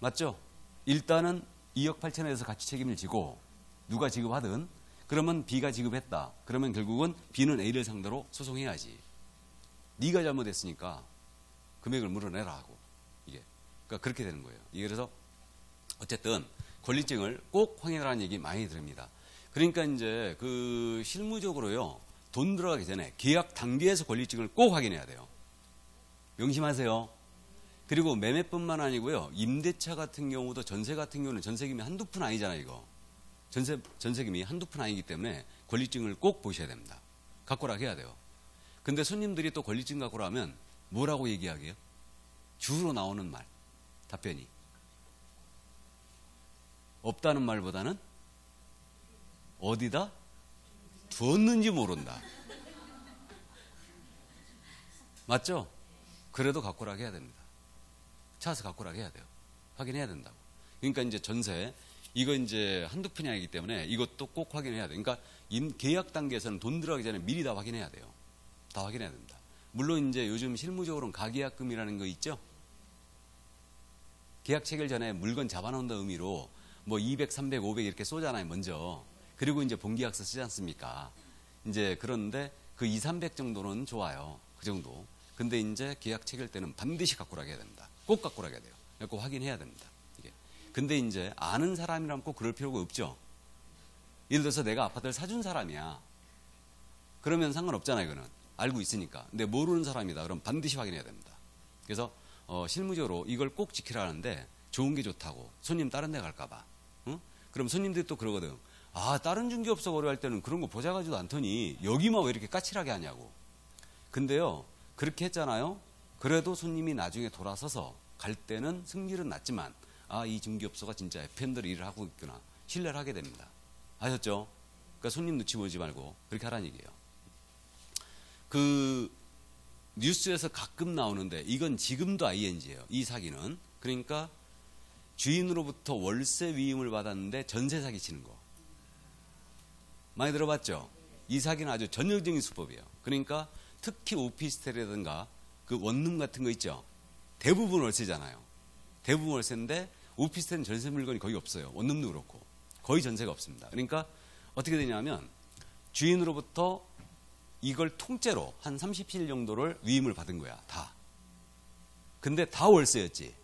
맞죠? 일단은 2억 8천에서 같이 책임을 지고 누가 지급하든 그러면 B가 지급했다. 그러면 결국은 B는 A를 상대로 소송해야지. 네가 잘못했으니까 금액을 물어내라 하고. 이게. 그러니까 그렇게 되는 거예요. 이게 그래서 어쨌든 권리증을 꼭 확인하라는 얘기 많이 들립니다. 그러니까 이제 그 실무적으로요. 돈 들어가기 전에 계약 단계에서 권리증을 꼭 확인해야 돼요. 명심하세요. 그리고 매매뿐만 아니고요. 임대차 같은 경우도 전세 같은 경우는 전세금이 한두 푼 아니잖아요, 이거. 전세금이 한두 푼 아니기 때문에 권리증을 꼭 보셔야 됩니다. 갖고라 해야 돼요. 근데 손님들이 또 권리증 갖고라 하면 뭐라고 얘기하게요? 주로 나오는 말, 답변이. 없다는 말보다는 어디다 두었는지 모른다. 맞죠? 그래도 갖고라 해야 됩니다. 찾아서 갖고라 해야 돼요. 확인해야 된다고. 그러니까 이제 전세, 이거 이제 한두 푼이 아니기 때문에 이것도 꼭 확인해야 돼요. 그러니까 계약 단계에서는 돈 들어가기 전에 미리 다 확인해야 돼요. 다 확인해야 됩니다. 물론 이제 요즘 실무적으로는 가계약금이라는 거 있죠? 계약 체결 전에 물건 잡아놓는다 의미로 뭐 200, 300, 500 이렇게 쏘잖아요, 먼저. 그리고 이제 본계약서 쓰지 않습니까? 이제 그런데 그 2, 300 정도는 좋아요. 그 정도. 근데 이제 계약 체결 때는 반드시 갖고라 해야 됩니다. 꼭 갖고라 해야 돼요. 꼭 확인해야 됩니다. 이게. 근데 이제 아는 사람이라면 꼭 그럴 필요가 없죠. 예를 들어서 내가 아파트를 사준 사람이야. 그러면 상관없잖아요, 이거는. 알고 있으니까. 근데 모르는 사람이다. 그럼 반드시 확인해야 됩니다. 그래서 실무적으로 이걸 꼭 지키라는데 좋은 게 좋다고. 손님 다른 데 갈까봐. 응? 그럼 손님들이 또 그러거든. 아, 다른 중개업소 거래할 때는 그런 거 보자가지도 않더니 여기만 왜 이렇게 까칠하게 하냐고. 근데요, 그렇게 했잖아요. 그래도 손님이 나중에 돌아서서 갈 때는 승률은 낮지만 아, 이 중개업소가 진짜 FM들이 일을 하고 있구나. 신뢰를 하게 됩니다. 아셨죠? 그러니까 손님 눈치 보지 말고 그렇게 하라는 얘기예요. 그 뉴스에서 가끔 나오는데 이건 지금도 ING예요. 이 사기는. 그러니까 주인으로부터 월세 위임을 받았는데 전세 사기 치는 거. 많이 들어봤죠? 이 사기는 아주 전형적인 수법이에요. 그러니까 특히 오피스텔이라든가 그 원룸 같은 거 있죠? 대부분 월세잖아요. 대부분 월세인데 오피스텔은 전세 물건이 거의 없어요. 원룸도 그렇고. 거의 전세가 없습니다. 그러니까 어떻게 되냐면 주인으로부터 이걸 통째로 한 30실 정도를 위임을 받은 거야. 다. 근데 다 월세였지.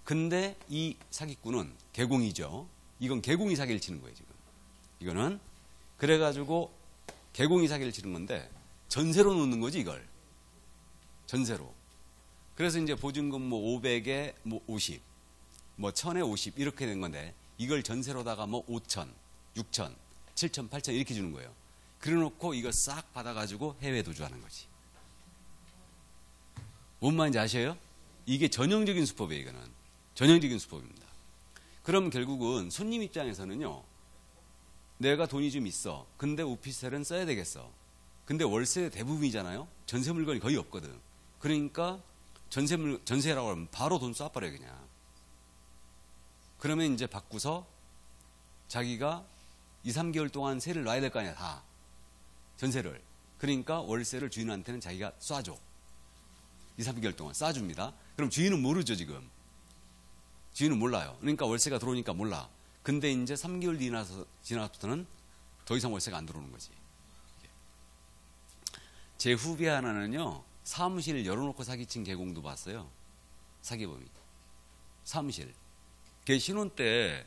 근데 이 사기꾼은 개공이죠. 이건 개공이 사기를 치는 거예요, 지금. 이거는. 그래가지고 개공이 사기를 치는 건데 전세로 놓는 거지, 이걸. 전세로. 그래서 이제 보증금 뭐 500에 뭐 50, 뭐 1000에 50 이렇게 된 건데 이걸 전세로다가 뭐 5000, 6000, 7000, 8000 이렇게 주는 거예요. 그래 놓고 이거 싹 받아가지고 해외 도주하는 거지. 뭔 말인지 아셔요? 이게 전형적인 수법이에요, 이거는. 전형적인 수법입니다. 그럼 결국은 손님 입장에서는요, 내가 돈이 좀 있어. 근데 오피스텔은 써야 되겠어. 근데 월세 대부분이잖아요? 전세 물건이 거의 없거든. 그러니까 전세라고 하면 바로 돈 쏴버려요, 그냥. 그러면 이제 받고서 자기가 2, 3개월 동안 세를 놔야 될 거 아니야, 다. 전세를. 그러니까 월세를 주인한테는 자기가 쏴줘. 2, 3개월 동안 쏴줍니다. 그럼 주인은 모르죠, 지금. 주인은 몰라요. 그러니까 월세가 들어오니까 몰라. 근데 이제 3개월 지나서부터는 더 이상 월세가 안 들어오는 거지. 제 후배 하나는요, 사무실 열어놓고 사기친 개공도 봤어요. 사기범이. 사무실. 걔 신혼 때,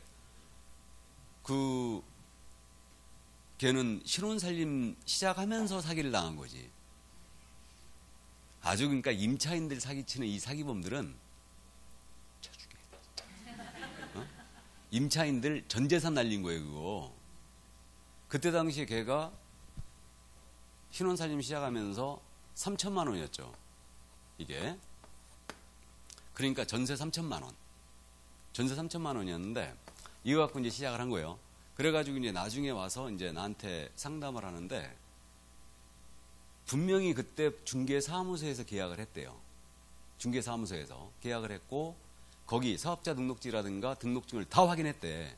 걔는 신혼살림 시작하면서 사기를 당한 거지. 아주 그러니까 임차인들 사기치는 이 사기범들은 쳐주게. 임차인들 전 재산 날린 거예요, 그거. 그때 당시에 걔가 신혼살림 시작하면서 3천만 원이었죠. 이게. 그러니까 전세 3천만 원. 전세 3천만 원이었는데 이거 갖고 이제 시작을 한 거예요. 그래가지고 이제 나중에 와서 이제 나한테 상담을 하는데 분명히 그때 중개사무소에서 계약을 했대요. 중개사무소에서 계약을 했고 거기 사업자 등록지라든가 등록증을 다 확인했대.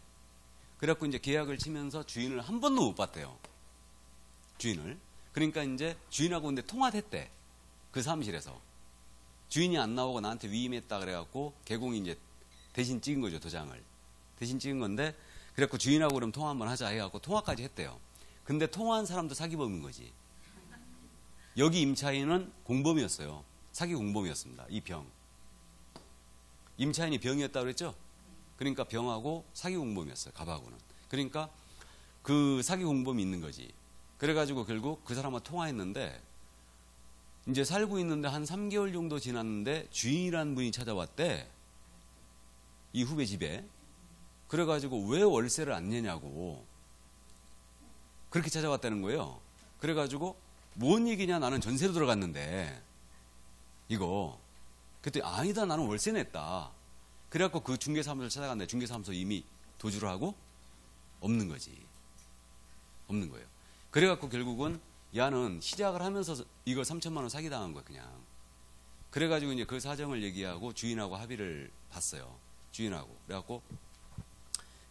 그래갖고 이제 계약을 치면서 주인을 한 번도 못 봤대요. 주인을. 그러니까 이제 주인하고 근데 통화를 했대. 그 사무실에서. 주인이 안 나오고 나한테 위임했다 그래갖고 개공이 이제 대신 찍은 거죠, 도장을. 대신 찍은 건데 그래갖고 주인하고 그럼 통화 한번 하자 해갖고 통화까지 했대요. 근데 통화한 사람도 사기범인 거지. 여기 임차인은 공범이었어요. 사기 공범이었습니다. 이 병. 임차인이 병이었다고 그랬죠? 그러니까 병하고 사기 공범이었어요. 갑하고는. 그러니까 그 사기 공범이 있는 거지. 그래가지고 결국 그 사람과 통화했는데 이제 살고 있는데 한 3개월 정도 지났는데 주인이라는 분이 찾아왔대. 이 후배 집에. 그래가지고 왜 월세를 안 내냐고 그렇게 찾아왔다는 거예요. 그래가지고 뭔 얘기냐, 나는 전세로 들어갔는데 이거. 그랬더니 아니다, 나는 월세 냈다. 그래갖고 그 중개사무소를 찾아갔는데 중개사무소 이미 도주를 하고 없는 거지. 없는 거예요. 그래갖고 결국은 야는 시작을 하면서 이걸 3천만 원 사기당한 거야 그냥. 그래가지고 이제 그 사정을 얘기하고 주인하고 합의를 봤어요. 주인하고. 그래갖고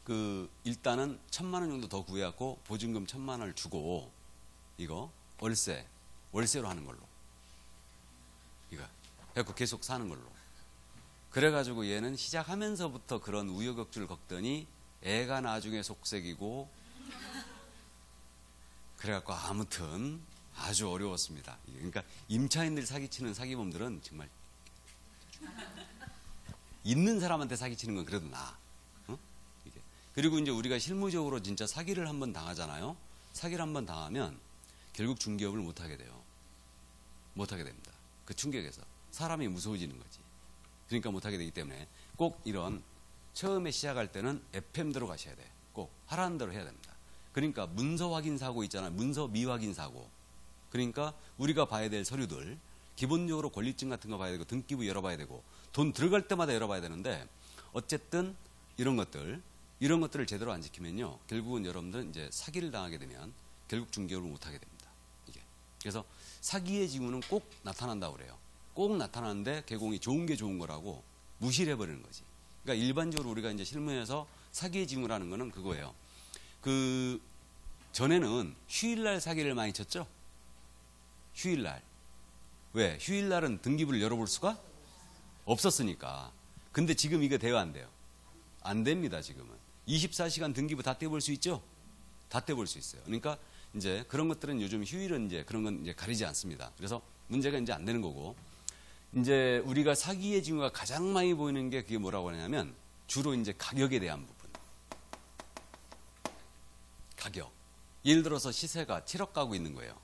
그 일단은 1,000만 원 정도 더 구해갖고 보증금 1,000만 원을 주고 이거 월세로 하는 걸로. 이거. 그래갖고 계속 사는 걸로. 그래가지고 얘는 시작하면서부터 그런 우여곡절을 겪더니 애가 나중에 속색이고 그래갖고 아무튼 아주 어려웠습니다. 그러니까 임차인들 사기치는 사기범들은 정말 있는 사람한테 사기치는 건 그래도 나아. 어? 그리고 이제 우리가 실무적으로 진짜 사기를 한번 당하잖아요. 사기를 한번 당하면 결국 중개업을 못하게 돼요. 못하게 됩니다. 그 충격에서 사람이 무서워지는 거지. 그러니까 못하게 되기 때문에 꼭 이런 처음에 시작할 때는 FM대로 가셔야 돼. 꼭 하라는 대로 해야 됩니다. 그러니까 문서 확인 사고 있잖아요. 문서 미확인 사고. 그러니까 우리가 봐야 될 서류들, 기본적으로 권리증 같은 거 봐야 되고 등기부 열어봐야 되고 돈 들어갈 때마다 열어봐야 되는데 어쨌든 이런 것들을 제대로 안 지키면요, 결국은 여러분들은 이제 사기를 당하게 되면 결국 중개업을 못하게 됩니다. 이게. 그래서 사기의 징후는 꼭 나타난다고 그래요. 꼭 나타나는데 개공이 좋은 게 좋은 거라고 무시를 해버리는 거지. 그러니까 일반적으로 우리가 이제 실무에서 사기의 징후라는 거는 그거예요. 그 전에는 휴일날 사기를 많이 쳤죠. 휴일날. 왜? 휴일날은 등기부를 열어볼 수가 없었으니까. 근데 지금 이게 돼요, 안 돼요? 안 됩니다, 지금은. 24시간 등기부 다 떼볼 수 있죠? 다 떼볼 수 있어요. 그러니까 이제 그런 것들은 요즘 휴일은 이제 그런 건 이제 가리지 않습니다. 그래서 문제가 이제 안 되는 거고. 이제 우리가 사기의 징후가 가장 많이 보이는 게 그게 뭐라고 하냐면 주로 이제 가격에 대한 부분. 가격. 예를 들어서 시세가 7억 가고 있는 거예요.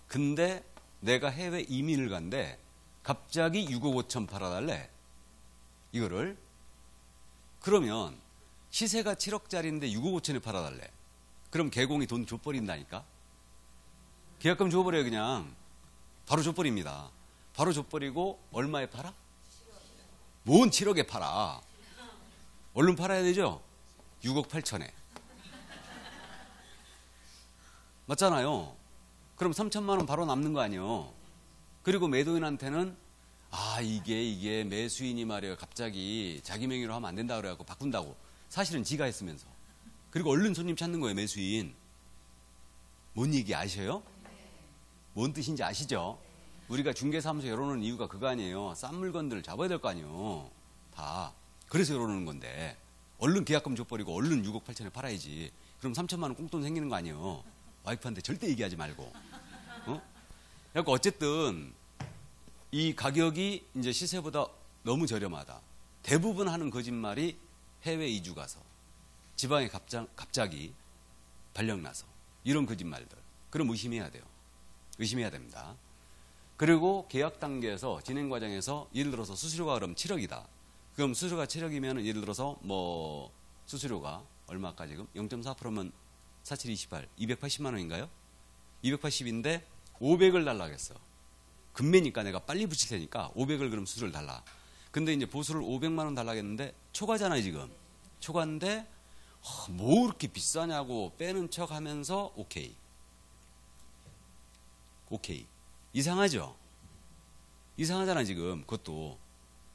근데 내가 해외 이민을 간데 갑자기 6억 5천 팔아달래. 이거를. 그러면 시세가 7억짜리인데 6억 5천에 팔아달래. 그럼 개공이 돈 줘버린다니까. 계약금 줘버려요 그냥. 바로 줘버립니다. 바로 줘버리고 얼마에 팔아? 뭔 7억에 팔아. 얼른 팔아야 되죠? 6억 8천에. 맞잖아요. 그럼 3천만 원 바로 남는 거 아니에요. 그리고 매도인한테는 이게 매수인이 말이에요. 갑자기 자기 명의로 하면 안 된다 그래갖고 바꾼다고. 사실은 지가 했으면서. 그리고 얼른 손님 찾는 거예요, 매수인. 뭔 얘기 아셔요? 뭔 뜻인지 아시죠? 우리가 중개사무소 열어놓는 이유가 그거 아니에요. 싼 물건들을 잡아야 될 거 아니에요. 다. 그래서 열어놓는 건데. 얼른 계약금 줘버리고 얼른 6억 8천에 팔아야지. 그럼 3천만 원 꽁돈 생기는 거 아니에요. 와이프한테 절대 얘기하지 말고. 그러니까 어쨌든 이 가격이 이제 시세보다 너무 저렴하다. 대부분 하는 거짓말이 해외 이주 가서 지방에 갑자기 발령나서 이런 거짓말들. 그럼 의심해야 돼요. 의심해야 됩니다. 그리고 계약 단계에서 진행 과정에서 예를 들어서 수수료가 그럼 7억이다. 그럼 수수료가 7억이면 예를 들어서 뭐 수수료가 얼마까 지금 0.4%면 47, 28, 280만 원인가요? 280인데 500을 달라겠어. 금매니까 내가 빨리 붙일 테니까 500을 그럼 수수료를 달라. 근데 이제 보수를 500만 원 달라겠는데 초과잖아요 지금. 초과인데 뭐 그렇게 비싸냐고 빼는 척 하면서 오케이. 이상하죠? 이상하잖아 지금. 그것도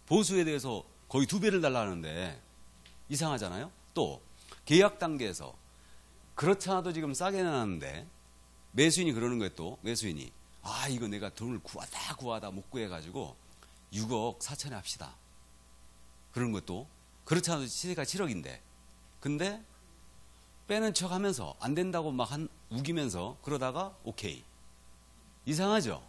보수에 대해서 거의 2배를 달라는데 이상하잖아요. 또 계약 단계에서 그렇지 않아도 지금 싸게 내놨는데 매수인이 그러는 거예요. 또 매수인이 이거 내가 돈을 구하다 못 구해가지고 6억 4천에 합시다. 그런 것도 그렇지 않아도 시세가 7억인데 근데 빼는 척 하면서 안 된다고 막 우기면서 그러다가 오케이. 이상하죠?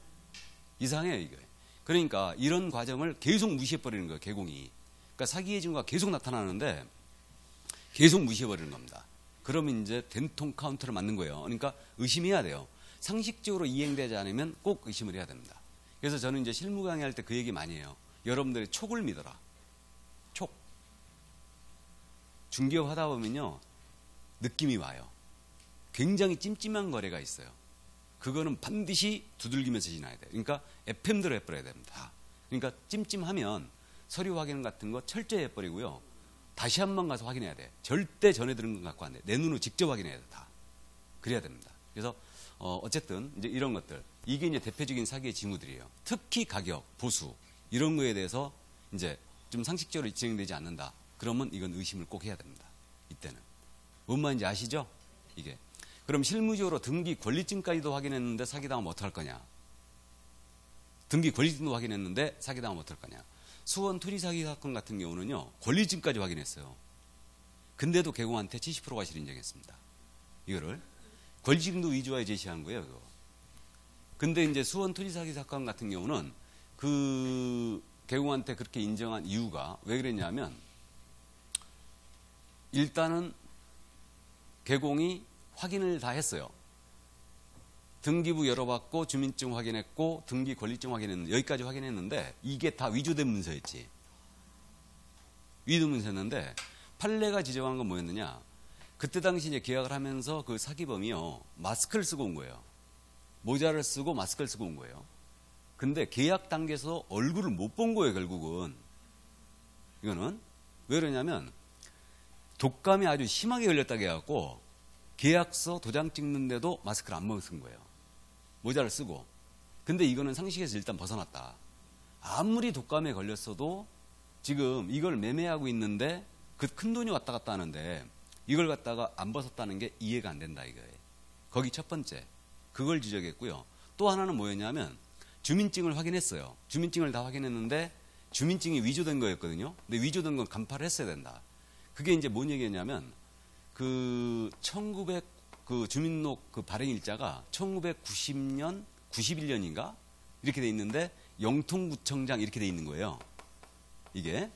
이상해요 이게. 그러니까 이런 과정을 계속 무시해버리는 거예요. 개공이. 그러니까 사기의 징후가 계속 나타나는데 계속 무시해버리는 겁니다. 그러면 이제 된통 카운터를 맞는 거예요. 그러니까 의심해야 돼요. 상식적으로 이행되지 않으면 꼭 의심을 해야 됩니다. 그래서 저는 이제 실무 강의할 때 그 얘기 많이 해요. 여러분들이 촉을 믿어라. 촉. 중개업 하다 보면요, 느낌이 와요. 굉장히 찜찜한 거래가 있어요. 그거는 반드시 두들기면서 지나야 돼요. 그러니까 FM대로 해버려야 됩니다. 그러니까 찜찜하면 서류 확인 같은 거 철저히 해버리고요. 다시 한 번 가서 확인해야 돼. 절대 전에 들은 건 갖고 안 돼. 내 눈으로 직접 확인해야 돼. 다. 그래야 됩니다. 그래서 어쨌든 이제 이런 것들, 이게 이제 대표적인 사기의 징후들이에요. 특히 가격, 보수 이런 거에 대해서 이제 좀 상식적으로 진행되지 않는다. 그러면 이건 의심을 꼭 해야 됩니다. 이때는 뭔 말인지 아시죠? 이게 그럼 실무적으로 등기 권리증까지도 확인했는데 사기당하면 어떡할 거냐? 등기 권리증도 확인했는데 사기당하면 어떡할 거냐? 수원 투리 사기 사건 같은 경우는요, 권리증까지 확인했어요. 근데도 개공한테 70%가 실인정했습니다. 이거를 권리증도 위조하에 제시한 거예요. 그거. 근데 이제 수원 투리 사기 사건 같은 경우는 그 개공한테 그렇게 인정한 이유가 왜 그랬냐면, 일단은 개공이 확인을 다 했어요. 등기부 열어봤고 주민증 확인했고 등기 권리증 확인했는데, 여기까지 확인했는데 이게 다 위조된 문서였지. 위조 문서였는데 판례가 지적한 건 뭐였느냐? 그때 당시 이제 계약을 하면서 그 사기범이요, 마스크를 쓰고 온 거예요. 모자를 쓰고 마스크를 쓰고 온 거예요. 근데 계약 단계에서 얼굴을 못 본 거예요, 결국은. 이거는 왜 그러냐면 독감이 아주 심하게 걸렸다고 해갖고 계약서 도장 찍는데도 마스크를 안 벗은 거예요. 모자를 쓰고. 근데 이거는 상식에서 일단 벗어났다. 아무리 독감에 걸렸어도 지금 이걸 매매하고 있는데 그 큰 돈이 왔다 갔다 하는데 이걸 갖다가 안 벗었다는 게 이해가 안 된다 이거예요. 거기 첫 번째. 그걸 지적했고요. 또 하나는 뭐였냐면 주민증을 확인했어요. 주민증을 다 확인했는데 주민증이 위조된 거였거든요. 근데 위조된 건 간파를 했어야 된다. 그게 이제 뭔 얘기냐면 그 주민록 그 발행 일자가 1990년, 91년인가? 이렇게 돼 있는데 영통구청장 이렇게 돼 있는 거예요. 이게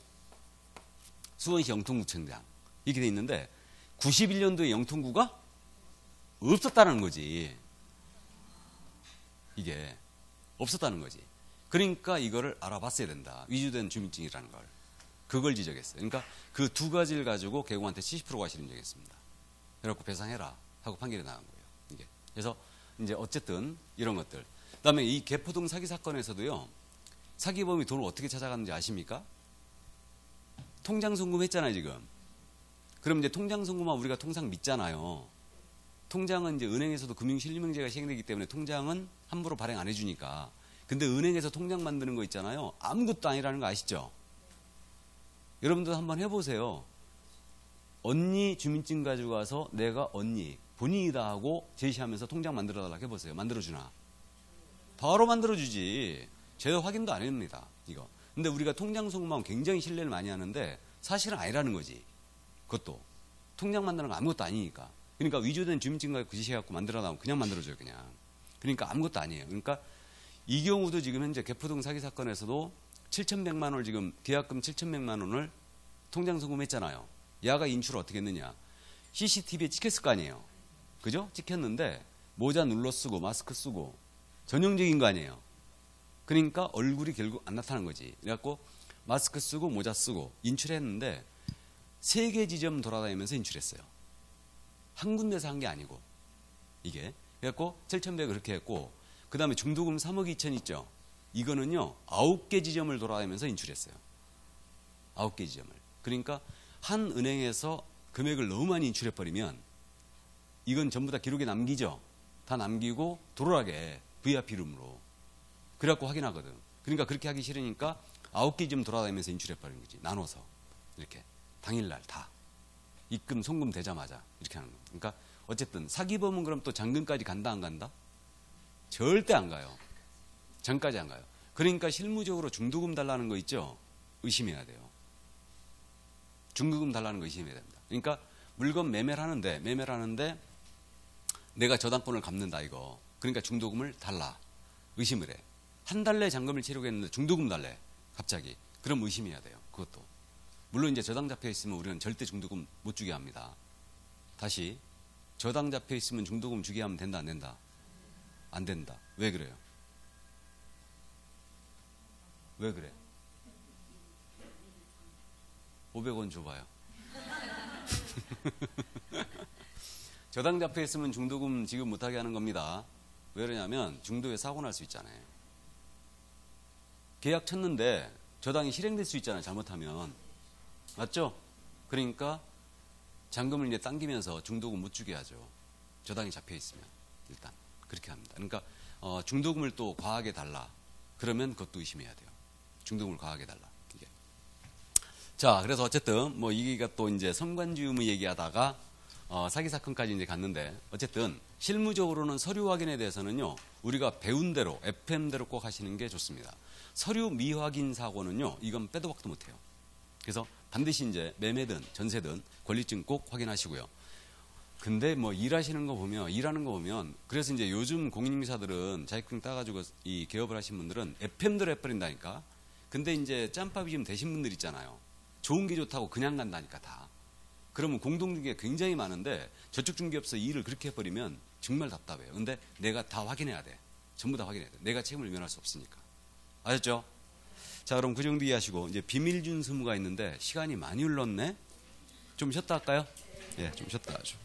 수원시 영통구청장 이렇게 돼 있는데 91년도에 영통구가 없었다는 거지. 이게 없었다는 거지. 그러니까 이거를 알아봤어야 된다. 위조된 주민증이라는 걸. 그걸 지적했어요. 그러니까 그 두 가지를 가지고 개공한테 70%가 실인정했습니다. 그래갖고 배상해라 하고 판결이 나온 거예요. 이게. 그래서 이제 어쨌든 이런 것들. 그다음에 이 개포동 사기 사건에서도요, 사기범이 돈을 어떻게 찾아갔는지 아십니까? 통장 송금했잖아요, 지금. 그럼 이제 통장 송금하면 우리가 통상 믿잖아요. 통장은 이제 은행에서도 금융실명제가 시행되기 때문에 통장은 함부로 발행 안 해주니까. 근데 은행에서 통장 만드는 거 있잖아요. 아무것도 아니라는 거 아시죠? 여러분도 한번 해보세요. 언니 주민증 가지고 가서 내가 언니 본인이다 하고 제시하면서 통장 만들어달라고 해보세요. 만들어주나? 바로 만들어주지. 제대로 확인도 안 합니다. 이거. 근데 우리가 통장 송금하면 굉장히 신뢰를 많이 하는데 사실은 아니라는 거지. 그것도. 통장 만드는 거 아무것도 아니니까. 그러니까 위조된 주민증 가지고 그 제시해갖고 만들어놔면 그냥 만들어줘요. 그냥. 그러니까 아무것도 아니에요. 그러니까 이 경우도 지금 현재 개포동 사기 사건에서도 7,100만 원을 지금 계약금 7,100만 원을 통장 송금했잖아요. 야가 인출을 어떻게 했느냐. CCTV에 찍혔을 거 아니에요. 그죠? 찍혔는데 모자 눌러 쓰고 마스크 쓰고 전형적인 거 아니에요. 그러니까 얼굴이 결국 안 나타난 거지. 그래갖고 마스크 쓰고 모자 쓰고 인출했는데 3개 지점 돌아다니면서 인출했어요. 한 군데서 한 게 아니고 이게. 그래갖고 7,100 그렇게 했고 그 다음에 중도금 3억 2천 있죠. 이거는요 9개 지점을 돌아다니면서 인출했어요. 9개 지점을. 그러니까 한 은행에서 금액을 너무 많이 인출해버리면 이건 전부 다 기록에 남기죠. 다 남기고 도로락에 VIP 룸으로. 그래갖고 확인하거든. 그러니까 그렇게 하기 싫으니까 9개 지점 돌아다니면서 인출해버린 거지. 나눠서. 이렇게. 당일날 다. 입금, 송금 되자마자 이렇게 하는 거. 그러니까 어쨌든 사기범은 그럼 또 잔금까지 간다 안 간다? 절대 안 가요. 전까지 안 가요. 그러니까 실무적으로 중도금 달라는 거 있죠? 의심해야 돼요. 중도금 달라는 거 의심해야 됩니다. 그러니까 물건 매매를 하는데 내가 저당권을 갚는다 이거. 그러니까 중도금을 달라. 의심을 해. 한 달 내에 잔금을 치르고 했는데 중도금 달래. 갑자기. 그럼 의심해야 돼요. 그것도. 물론 이제 저당 잡혀 있으면 우리는 절대 중도금 못 주게 합니다. 다시 저당 잡혀 있으면 중도금 주게 하면 된다 안 된다? 안 된다. 왜 그래요? 왜 그래? 500원 줘봐요. 저당 잡혀 있으면 중도금 지급 못하게 하는 겁니다. 왜 그러냐면 중도에 사고 날 수 있잖아요. 계약 쳤는데 저당이 실행될 수 있잖아요. 잘못하면. 맞죠? 그러니까 잔금을 이제 당기면서 중도금 못 주게 하죠. 저당이 잡혀 있으면 일단 그렇게 합니다. 그러니까 중도금을 또 과하게 달라. 그러면 그것도 의심해야 돼요. 중도금을 과하게 달라. 이게. 자, 그래서 어쨌든 뭐 이게 또 이제 선관주의무 얘기하다가 사기 사건까지 이제 갔는데 어쨌든 실무적으로는 서류 확인에 대해서는요 우리가 배운 대로 FM대로 꼭 하시는 게 좋습니다. 서류 미확인 사고는요 이건 빼도 박도 못해요. 그래서 반드시 이제 매매든 전세든 권리증 꼭 확인하시고요. 근데 뭐 일하는 거 보면 그래서 이제 요즘 공인중개사들은 자격증 따가지고 이 개업을 하신 분들은 FM대로 해버린다니까. 근데 이제 짬밥이 좀 되신 분들 있잖아요. 좋은 게 좋다고 그냥 간다니까 다. 그러면 공동중개가 굉장히 많은데 저쪽 중개업소 일을 그렇게 해버리면 정말 답답해요. 근데 내가 다 확인해야 돼. 전부 다 확인해야 돼. 내가 책임을 면할 수 없으니까. 아셨죠? 자, 그럼 그 정도 이해하시고 이제 비밀준 서무가 있는데 시간이 많이 흘렀네. 좀 쉬었다 할까요? 예, 좀 쉬었다 하죠.